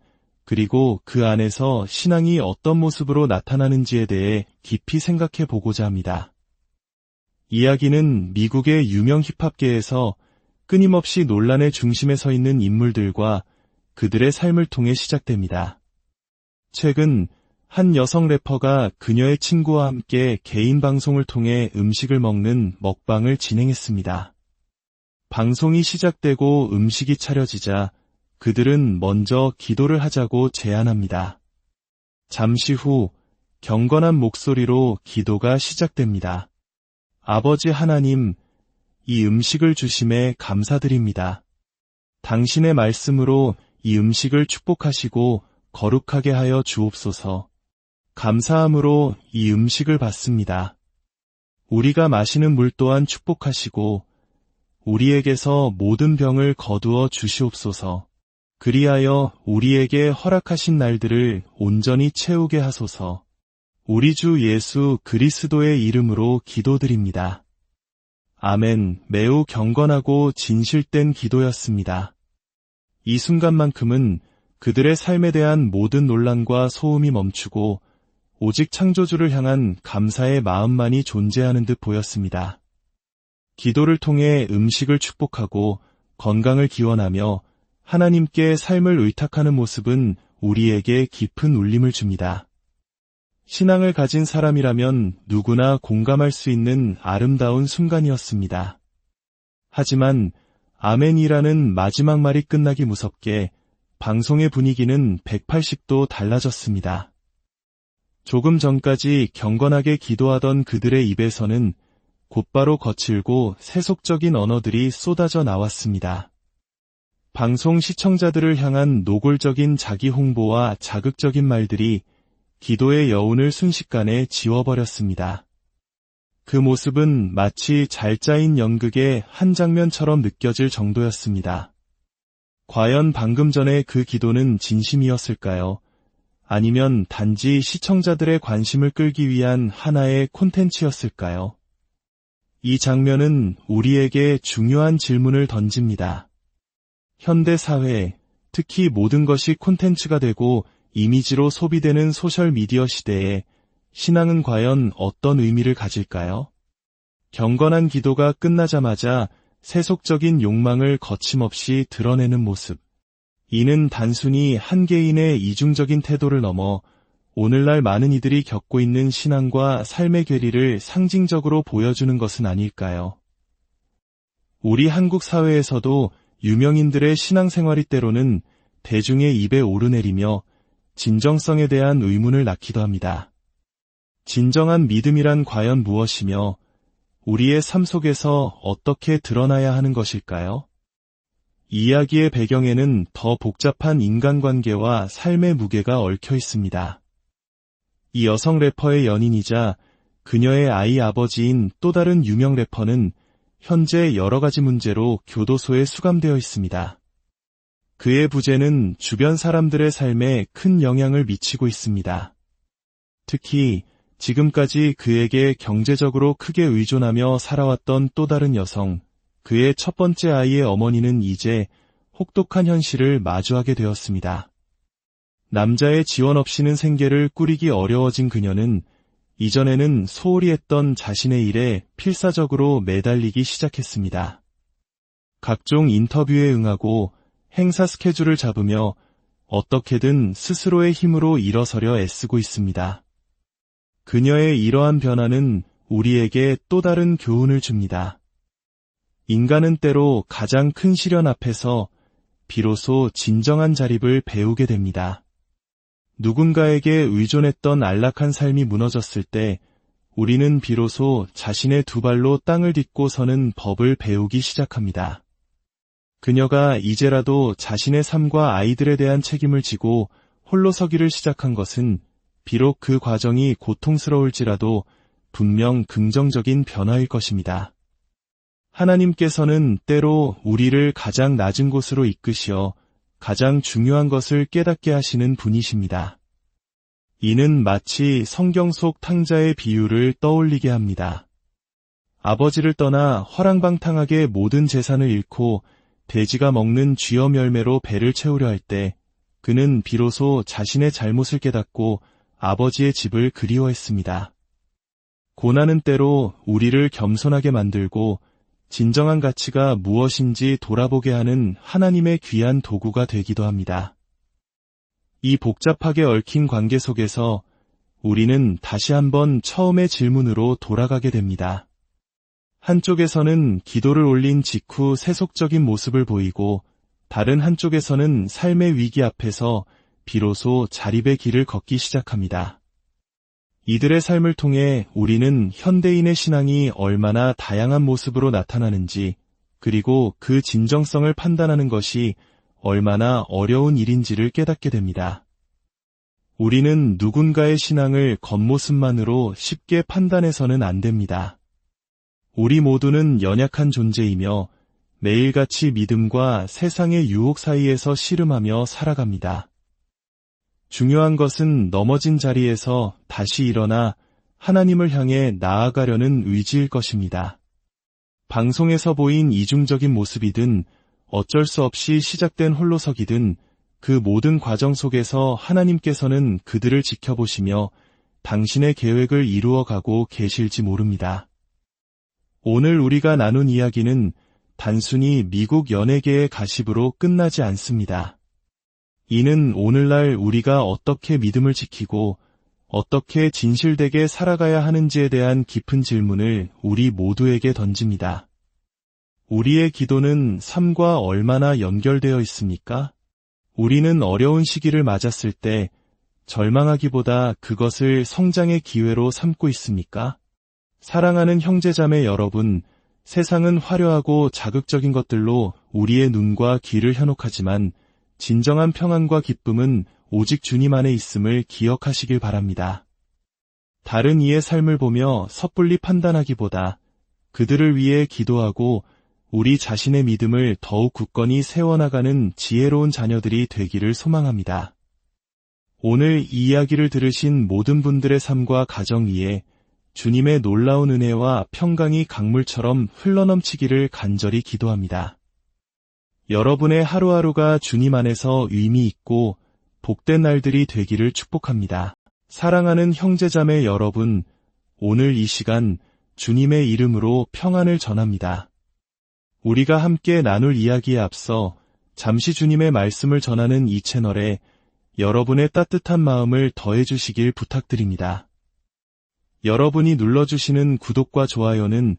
그리고 그 안에서 신앙이 어떤 모습으로 나타나는지에 대해 깊이 생각해 보고자 합니다. 이야기는 미국의 유명 힙합계에서 끊임없이 논란의 중심에 서 있는 인물들과 그들의 삶을 통해 시작됩니다. 최근 한 여성 래퍼가 그녀의 친구와 함께 개인 방송을 통해 음식을 먹는 먹방을 진행했습니다. 방송이 시작되고 음식이 차려지자 그들은 먼저 기도를 하자고 제안합니다. 잠시 후 경건한 목소리로 기도가 시작됩니다. 아버지 하나님, 이 음식을 주심에 감사드립니다. 당신의 말씀으로 이 음식을 축복하시고 거룩하게 하여 주옵소서. 감사함으로 이 음식을 받습니다. 우리가 마시는 물 또한 축복하시고 우리에게서 모든 병을 거두어 주시옵소서. 그리하여 우리에게 허락하신 날들을 온전히 채우게 하소서. 우리 주 예수 그리스도의 이름으로 기도드립니다. 아멘. 매우 경건하고 진실된 기도였습니다. 이 순간만큼은 그들의 삶에 대한 모든 논란과 소음이 멈추고 오직 창조주를 향한 감사의 마음만이 존재하는 듯 보였습니다. 기도를 통해 음식을 축복하고 건강을 기원하며 하나님께 삶을 의탁하는 모습은 우리에게 깊은 울림을 줍니다. 신앙을 가진 사람이라면 누구나 공감할 수 있는 아름다운 순간이었습니다. 하지만 아멘이라는 마지막 말이 끝나기 무섭게 방송의 분위기는 180도 달라졌습니다. 조금 전까지 경건하게 기도하던 그들의 입에서는 곧바로 거칠고 세속적인 언어들이 쏟아져 나왔습니다. 방송 시청자들을 향한 노골적인 자기 홍보와 자극적인 말들이 기도의 여운을 순식간에 지워버렸습니다. 그 모습은 마치 잘 짜인 연극의 한 장면처럼 느껴질 정도였습니다. 과연 방금 전에 그 기도는 진심이었을까요? 아니면 단지 시청자들의 관심을 끌기 위한 하나의 콘텐츠였을까요? 이 장면은 우리에게 중요한 질문을 던집니다. 현대 사회, 특히 모든 것이 콘텐츠가 되고 이미지로 소비되는 소셜미디어 시대에 신앙은 과연 어떤 의미를 가질까요? 경건한 기도가 끝나자마자 세속적인 욕망을 거침없이 드러내는 모습. 이는 단순히 한 개인의 이중적인 태도를 넘어 오늘날 많은 이들이 겪고 있는 신앙과 삶의 괴리를 상징적으로 보여주는 것은 아닐까요? 우리 한국 사회에서도 유명인들의 신앙생활이 때로는 대중의 입에 오르내리며 진정성에 대한 의문을 낳기도 합니다. 진정한 믿음이란 과연 무엇이며 우리의 삶 속에서 어떻게 드러나야 하는 것일까요? 이야기의 배경에는 더 복잡한 인간관계와 삶의 무게가 얽혀 있습니다. 이 여성 래퍼의 연인이자 그녀의 아이 아버지인 또 다른 유명 래퍼는 현재 여러 가지 문제로 교도소에 수감되어 있습니다. 그의 부재는 주변 사람들의 삶에 큰 영향을 미치고 있습니다. 특히 지금까지 그에게 경제적으로 크게 의존하며 살아왔던 또 다른 여성, 그의 첫 번째 아이의 어머니는 이제 혹독한 현실을 마주하게 되었습니다. 남자의 지원 없이는 생계를 꾸리기 어려워진 그녀는 이전에는 소홀히 했던 자신의 일에 필사적으로 매달리기 시작했습니다. 각종 인터뷰에 응하고 행사 스케줄을 잡으며 어떻게든 스스로의 힘으로 일어서려 애쓰고 있습니다. 그녀의 이러한 변화는 우리에게 또 다른 교훈을 줍니다. 인간은 때로 가장 큰 시련 앞에서 비로소 진정한 자립을 배우게 됩니다. 누군가에게 의존했던 안락한 삶이 무너졌을 때 우리는 비로소 자신의 두 발로 땅을 딛고 서는 법을 배우기 시작합니다. 그녀가 이제라도 자신의 삶과 아이들에 대한 책임을 지고 홀로 서기를 시작한 것은 비록 그 과정이 고통스러울지라도 분명 긍정적인 변화일 것입니다. 하나님께서는 때로 우리를 가장 낮은 곳으로 이끄시어 가장 중요한 것을 깨닫게 하시는 분이십니다. 이는 마치 성경 속 탕자의 비유를 떠올리게 합니다. 아버지를 떠나 허랑방탕하게 모든 재산을 잃고 돼지가 먹는 쥐염 열매로 배를 채우려 할 때 그는 비로소 자신의 잘못을 깨닫고 아버지의 집을 그리워했습니다. 고난은 때로 우리를 겸손하게 만들고 진정한 가치가 무엇인지 돌아보게 하는 하나님의 귀한 도구가 되기도 합니다. 이 복잡하게 얽힌 관계 속에서 우리는 다시 한번 처음의 질문으로 돌아가게 됩니다. 한쪽에서는 기도를 올린 직후 세속적인 모습을 보이고 다른 한쪽에서는 삶의 위기 앞에서 비로소 자립의 길을 걷기 시작합니다. 이들의 삶을 통해 우리는 현대인의 신앙이 얼마나 다양한 모습으로 나타나는지, 그리고 그 진정성을 판단하는 것이 얼마나 어려운 일인지를 깨닫게 됩니다. 우리는 누군가의 신앙을 겉모습만으로 쉽게 판단해서는 안 됩니다. 우리 모두는 연약한 존재이며 매일같이 믿음과 세상의 유혹 사이에서 씨름하며 살아갑니다. 중요한 것은 넘어진 자리에서 다시 일어나 하나님을 향해 나아가려는 의지일 것입니다. 방송에서 보인 이중적인 모습이든 어쩔 수 없이 시작된 홀로서기든 그 모든 과정 속에서 하나님께서는 그들을 지켜보시며 당신의 계획을 이루어가고 계실지 모릅니다. 오늘 우리가 나눈 이야기는 단순히 미국 연예계의 가십으로 끝나지 않습니다. 이는 오늘날 우리가 어떻게 믿음을 지키고 어떻게 진실되게 살아가야 하는지에 대한 깊은 질문을 우리 모두에게 던집니다. 우리의 기도는 삶과 얼마나 연결되어 있습니까? 우리는 어려운 시기를 맞았을 때 절망하기보다 그것을 성장의 기회로 삼고 있습니까? 사랑하는 형제자매 여러분, 세상은 화려하고 자극적인 것들로 우리의 눈과 귀를 현혹하지만 진정한 평안과 기쁨은 오직 주님 안에 있음을 기억하시길 바랍니다. 다른 이의 삶을 보며 섣불리 판단하기보다 그들을 위해 기도하고 우리 자신의 믿음을 더욱 굳건히 세워나가는 지혜로운 자녀들이 되기를 소망합니다. 오늘 이 이야기를 들으신 모든 분들의 삶과 가정 위에 주님의 놀라운 은혜와 평강이 강물처럼 흘러넘치기를 간절히 기도합니다. 여러분의 하루하루가 주님 안에서 의미 있고 복된 날들이 되기를 축복합니다. 사랑하는 형제자매 여러분, 오늘 이 시간 주님의 이름으로 평안을 전합니다. 우리가 함께 나눌 이야기에 앞서 잠시 주님의 말씀을 전하는 이 채널에 여러분의 따뜻한 마음을 더해주시길 부탁드립니다. 여러분이 눌러주시는 구독과 좋아요는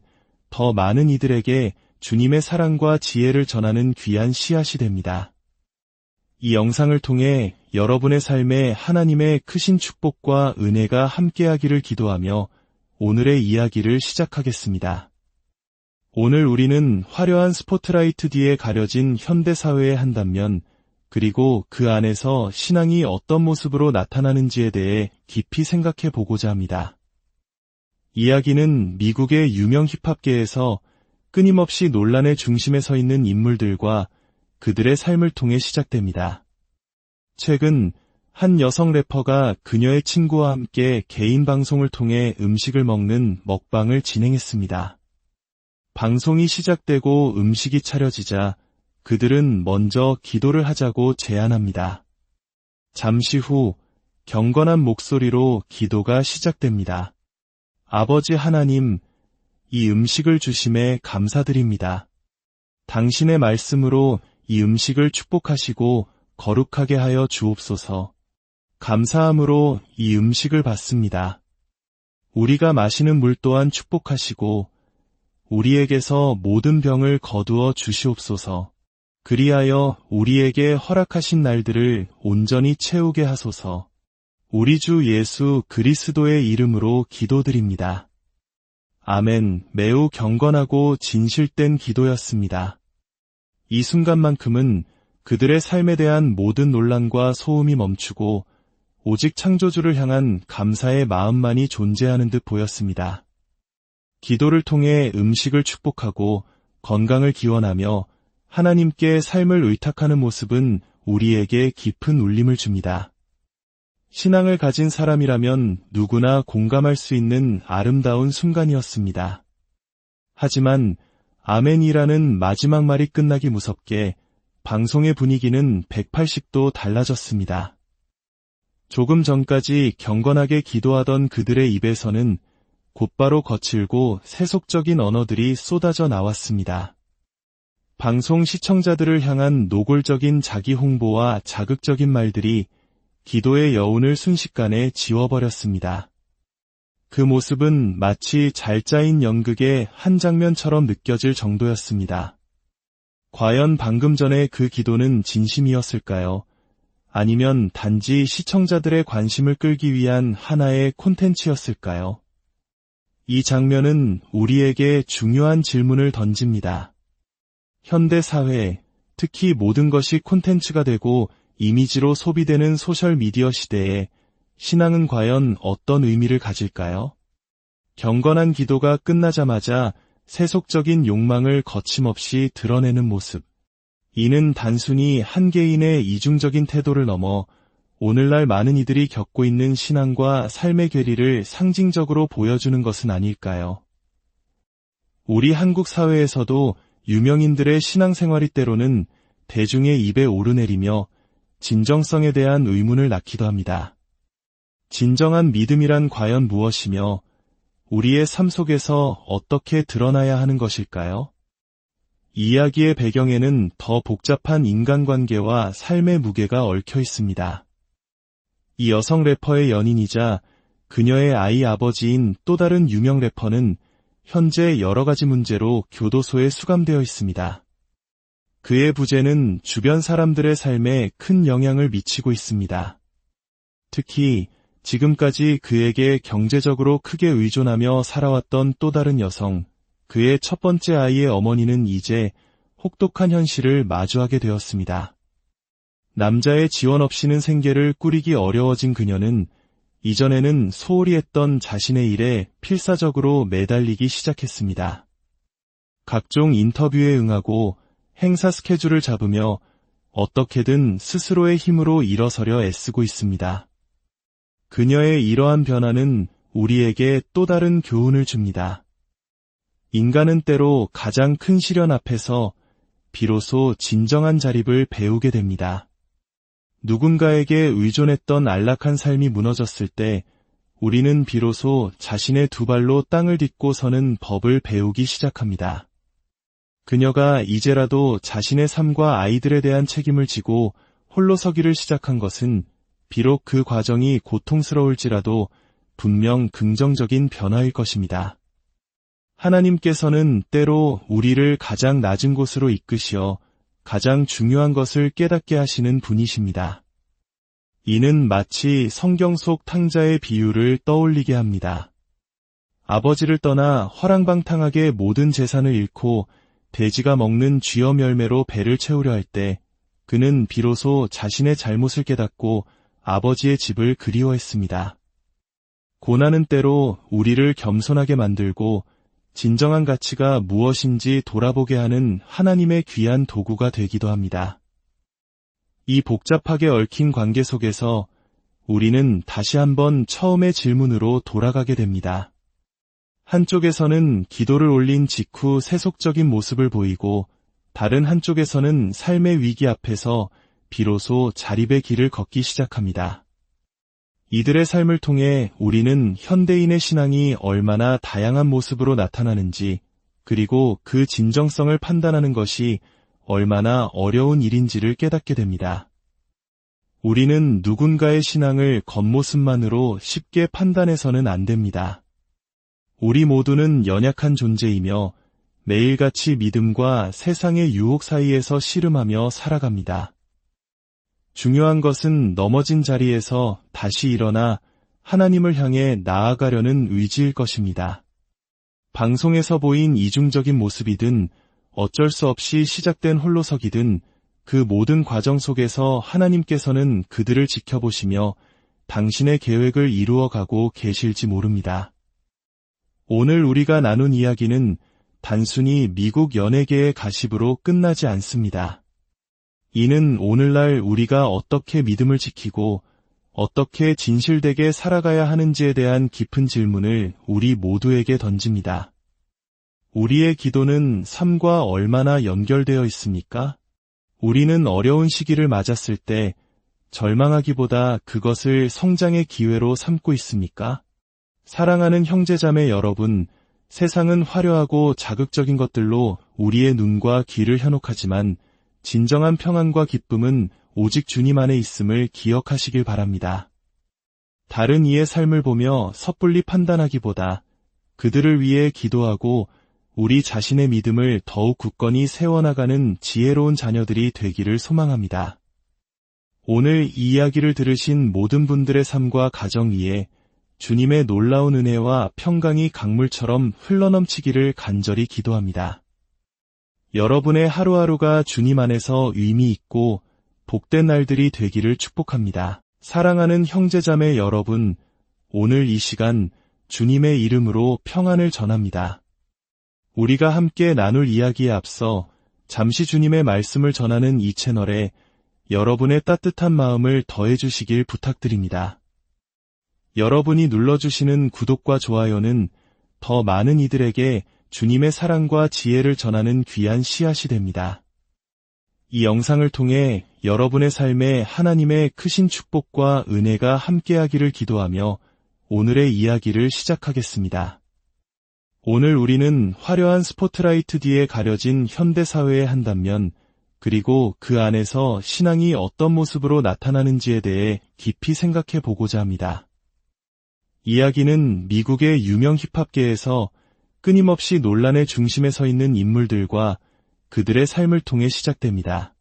더 많은 이들에게 주님의 사랑과 지혜를 전하는 귀한 씨앗이 됩니다. 이 영상을 통해 여러분의 삶에 하나님의 크신 축복과 은혜가 함께하기를 기도하며 오늘의 이야기를 시작하겠습니다. 오늘 우리는 화려한 스포트라이트 뒤에 가려진 현대사회의 한 단면, 그리고 그 안에서 신앙이 어떤 모습으로 나타나는지에 대해 깊이 생각해 보고자 합니다. 이야기는 미국의 유명 힙합계에서 끊임없이 논란의 중심에 서 있는 인물들과 그들의 삶을 통해 시작됩니다. 최근 한 여성 래퍼가 그녀의 친구와 함께 개인 방송을 통해 음식을 먹는 먹방을 진행했습니다. 방송이 시작되고 음식이 차려지자 그들은 먼저 기도를 하자고 제안합니다. 잠시 후 경건한 목소리로 기도가 시작됩니다. 아버지 하나님, 이 음식을 주심에 감사드립니다. 당신의 말씀으로 이 음식을 축복하시고 거룩하게 하여 주옵소서. 감사함으로 이 음식을 받습니다. 우리가 마시는 물 또한 축복하시고 우리에게서 모든 병을 거두어 주시옵소서. 그리하여 우리에게 허락하신 날들을 온전히 채우게 하소서. 우리 주 예수 그리스도의 이름으로 기도드립니다. 아멘. 매우 경건하고 진실된 기도였습니다. 이 순간만큼은 그들의 삶에 대한 모든 논란과 소음이 멈추고 오직 창조주를 향한 감사의 마음만이 존재하는 듯 보였습니다. 기도를 통해 음식을 축복하고 건강을 기원하며 하나님께 삶을 의탁하는 모습은 우리에게 깊은 울림을 줍니다. 신앙을 가진 사람이라면 누구나 공감할 수 있는 아름다운 순간이었습니다. 하지만 아멘이라는 마지막 말이 끝나기 무섭게 방송의 분위기는 180도 달라졌습니다. 조금 전까지 경건하게 기도하던 그들의 입에서는 곧바로 거칠고 세속적인 언어들이 쏟아져 나왔습니다. 방송 시청자들을 향한 노골적인 자기 홍보와 자극적인 말들이 기도의 여운을 순식간에 지워버렸습니다. 그 모습은 마치 잘 짜인 연극의 한 장면처럼 느껴질 정도였습니다. 과연 방금 전에 그 기도는 진심이었을까요? 아니면 단지 시청자들의 관심을 끌기 위한 하나의 콘텐츠였을까요? 이 장면은 우리에게 중요한 질문을 던집니다. 현대 사회, 특히 모든 것이 콘텐츠가 되고 이미지로 소비되는 소셜미디어 시대에 신앙은 과연 어떤 의미를 가질까요? 경건한 기도가 끝나자마자 세속적인 욕망을 거침없이 드러내는 모습. 이는 단순히 한 개인의 이중적인 태도를 넘어 오늘날 많은 이들이 겪고 있는 신앙과 삶의 괴리를 상징적으로 보여주는 것은 아닐까요? 우리 한국 사회에서도 유명인들의 신앙생활이 때로는 대중의 입에 오르내리며 진정성에 대한 의문을 낳기도 합니다. 진정한 믿음이란 과연 무엇이며 우리의 삶 속에서 어떻게 드러나야 하는 것일까요? 이 이야기의 배경에는 더 복잡한 인간관계와 삶의 무게가 얽혀 있습니다. 이 여성 래퍼의 연인이자 그녀의 아이 아버지인 또 다른 유명 래퍼는 현재 여러 가지 문제로 교도소에 수감되어 있습니다. 그의 부재는 주변 사람들의 삶에 큰 영향을 미치고 있습니다. 특히 지금까지 그에게 경제적으로 크게 의존하며 살아왔던 또 다른 여성, 그의 첫 번째 아이의 어머니는 이제 혹독한 현실을 마주하게 되었습니다. 남자의 지원 없이는 생계를 꾸리기 어려워진 그녀는 이전에는 소홀히 했던 자신의 일에 필사적으로 매달리기 시작했습니다. 각종 인터뷰에 응하고 행사 스케줄을 잡으며 어떻게든 스스로의 힘으로 일어서려 애쓰고 있습니다. 그녀의 이러한 변화는 우리에게 또 다른 교훈을 줍니다. 인간은 때로 가장 큰 시련 앞에서 비로소 진정한 자립을 배우게 됩니다. 누군가에게 의존했던 안락한 삶이 무너졌을 때 우리는 비로소 자신의 두 발로 땅을 딛고 서는 법을 배우기 시작합니다. 그녀가 이제라도 자신의 삶과 아이들에 대한 책임을 지고 홀로 서기를 시작한 것은 비록 그 과정이 고통스러울지라도 분명 긍정적인 변화일 것입니다. 하나님께서는 때로 우리를 가장 낮은 곳으로 이끄시어 가장 중요한 것을 깨닫게 하시는 분이십니다. 이는 마치 성경 속 탕자의 비유를 떠올리게 합니다. 아버지를 떠나 허랑방탕하게 모든 재산을 잃고 돼지가 먹는 쥐엄 열매로 배를 채우려 할 때 그는 비로소 자신의 잘못을 깨닫고 아버지의 집을 그리워했습니다. 고난은 때로 우리를 겸손하게 만들고 진정한 가치가 무엇인지 돌아보게 하는 하나님의 귀한 도구가 되기도 합니다. 이 복잡하게 얽힌 관계 속에서 우리는 다시 한번 처음의 질문으로 돌아가게 됩니다. 한쪽에서는 기도를 올린 직후 세속적인 모습을 보이고 다른 한쪽에서는 삶의 위기 앞에서 비로소 자립의 길을 걷기 시작합니다. 이들의 삶을 통해 우리는 현대인의 신앙이 얼마나 다양한 모습으로 나타나는지, 그리고 그 진정성을 판단하는 것이 얼마나 어려운 일인지를 깨닫게 됩니다. 우리는 누군가의 신앙을 겉모습만으로 쉽게 판단해서는 안 됩니다. 우리 모두는 연약한 존재이며 매일같이 믿음과 세상의 유혹 사이에서 씨름하며 살아갑니다. 중요한 것은 넘어진 자리에서 다시 일어나 하나님을 향해 나아가려는 의지일 것입니다. 방송에서 보인 이중적인 모습이든 어쩔 수 없이 시작된 홀로서기든 그 모든 과정 속에서 하나님께서는 그들을 지켜보시며 당신의 계획을 이루어가고 계실지 모릅니다. 오늘 우리가 나눈 이야기는 단순히 미국 연예계의 가십으로 끝나지 않습니다. 이는 오늘날 우리가 어떻게 믿음을 지키고 어떻게 진실되게 살아가야 하는지에 대한 깊은 질문을 우리 모두에게 던집니다. 우리의 기도는 삶과 얼마나 연결되어 있습니까? 우리는 어려운 시기를 맞았을 때 절망하기보다 그것을 성장의 기회로 삼고 있습니까? 사랑하는 형제자매 여러분, 세상은 화려하고 자극적인 것들로 우리의 눈과 귀를 현혹하지만 진정한 평안과 기쁨은 오직 주님 안에 있음을 기억하시길 바랍니다. 다른 이의 삶을 보며 섣불리 판단하기보다 그들을 위해 기도하고 우리 자신의 믿음을 더욱 굳건히 세워나가는 지혜로운 자녀들이 되기를 소망합니다. 오늘 이 이야기를 들으신 모든 분들의 삶과 가정 위에 주님의 놀라운 은혜와 평강이 강물처럼 흘러넘치기를 간절히 기도합니다. 여러분의 하루하루가 주님 안에서 의미 있고 복된 날들이 되기를 축복합니다. 사랑하는 형제자매 여러분, 오늘 이 시간 주님의 이름으로 평안을 전합니다. 우리가 함께 나눌 이야기에 앞서 잠시 주님의 말씀을 전하는 이 채널에 여러분의 따뜻한 마음을 더해주시길 부탁드립니다. 여러분이 눌러주시는 구독과 좋아요는 더 많은 이들에게 주님의 사랑과 지혜를 전하는 귀한 씨앗이 됩니다. 이 영상을 통해 여러분의 삶에 하나님의 크신 축복과 은혜가 함께하기를 기도하며 오늘의 이야기를 시작하겠습니다. 오늘 우리는 화려한 스포트라이트 뒤에 가려진 현대사회의 한 단면, 그리고 그 안에서 신앙이 어떤 모습으로 나타나는지에 대해 깊이 생각해 보고자 합니다. 이야기는 미국의 유명 힙합계에서 끊임없이 논란의 중심에 서 있는 인물들과 그들의 삶을 통해 시작됩니다.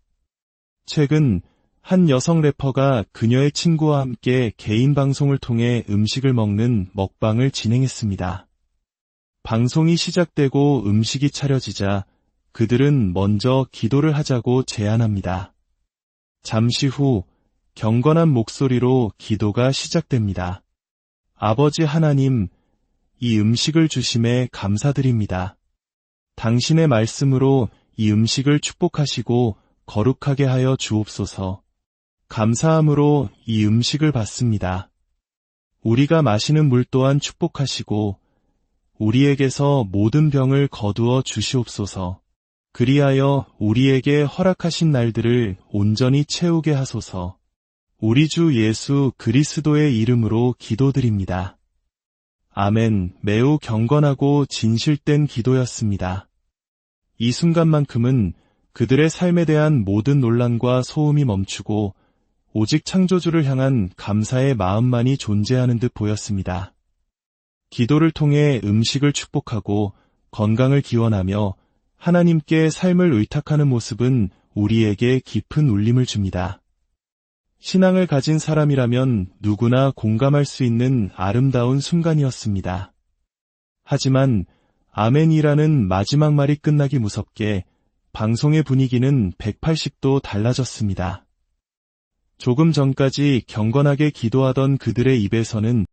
최근 한 여성 래퍼가 그녀의 친구와 함께 개인 방송을 통해 음식을 먹는 먹방을 진행했습니다. 방송이 시작되고 음식이 차려지자 그들은 먼저 기도를 하자고 제안합니다. 잠시 후 경건한 목소리로 기도가 시작됩니다. 아버지 하나님, 이 음식을 주심에 감사드립니다. 당신의 말씀으로 이 음식을 축복하시고 거룩하게 하여 주옵소서. 감사함으로 이 음식을 받습니다. 우리가 마시는 물 또한 축복하시고 우리에게서 모든 병을 거두어 주시옵소서. 그리하여 우리에게 허락하신 날들을 온전히 채우게 하소서. 우리 주 예수 그리스도의 이름으로 기도드립니다. 아멘. 매우 경건하고 진실된 기도였습니다. 이 순간만큼은 그들의 삶에 대한 모든 논란과 소음이 멈추고 오직 창조주를 향한 감사의 마음만이 존재하는 듯 보였습니다. 기도를 통해 음식을 축복하고 건강을 기원하며 하나님께 삶을 의탁하는 모습은 우리에게 깊은 울림을 줍니다. 신앙을 가진 사람이라면 누구나 공감할 수 있는 아름다운 순간이었습니다. 하지만 아멘이라는 마지막 말이 끝나기 무섭게 방송의 분위기는 180도 달라졌습니다. 조금 전까지 경건하게 기도하던 그들의 입에서는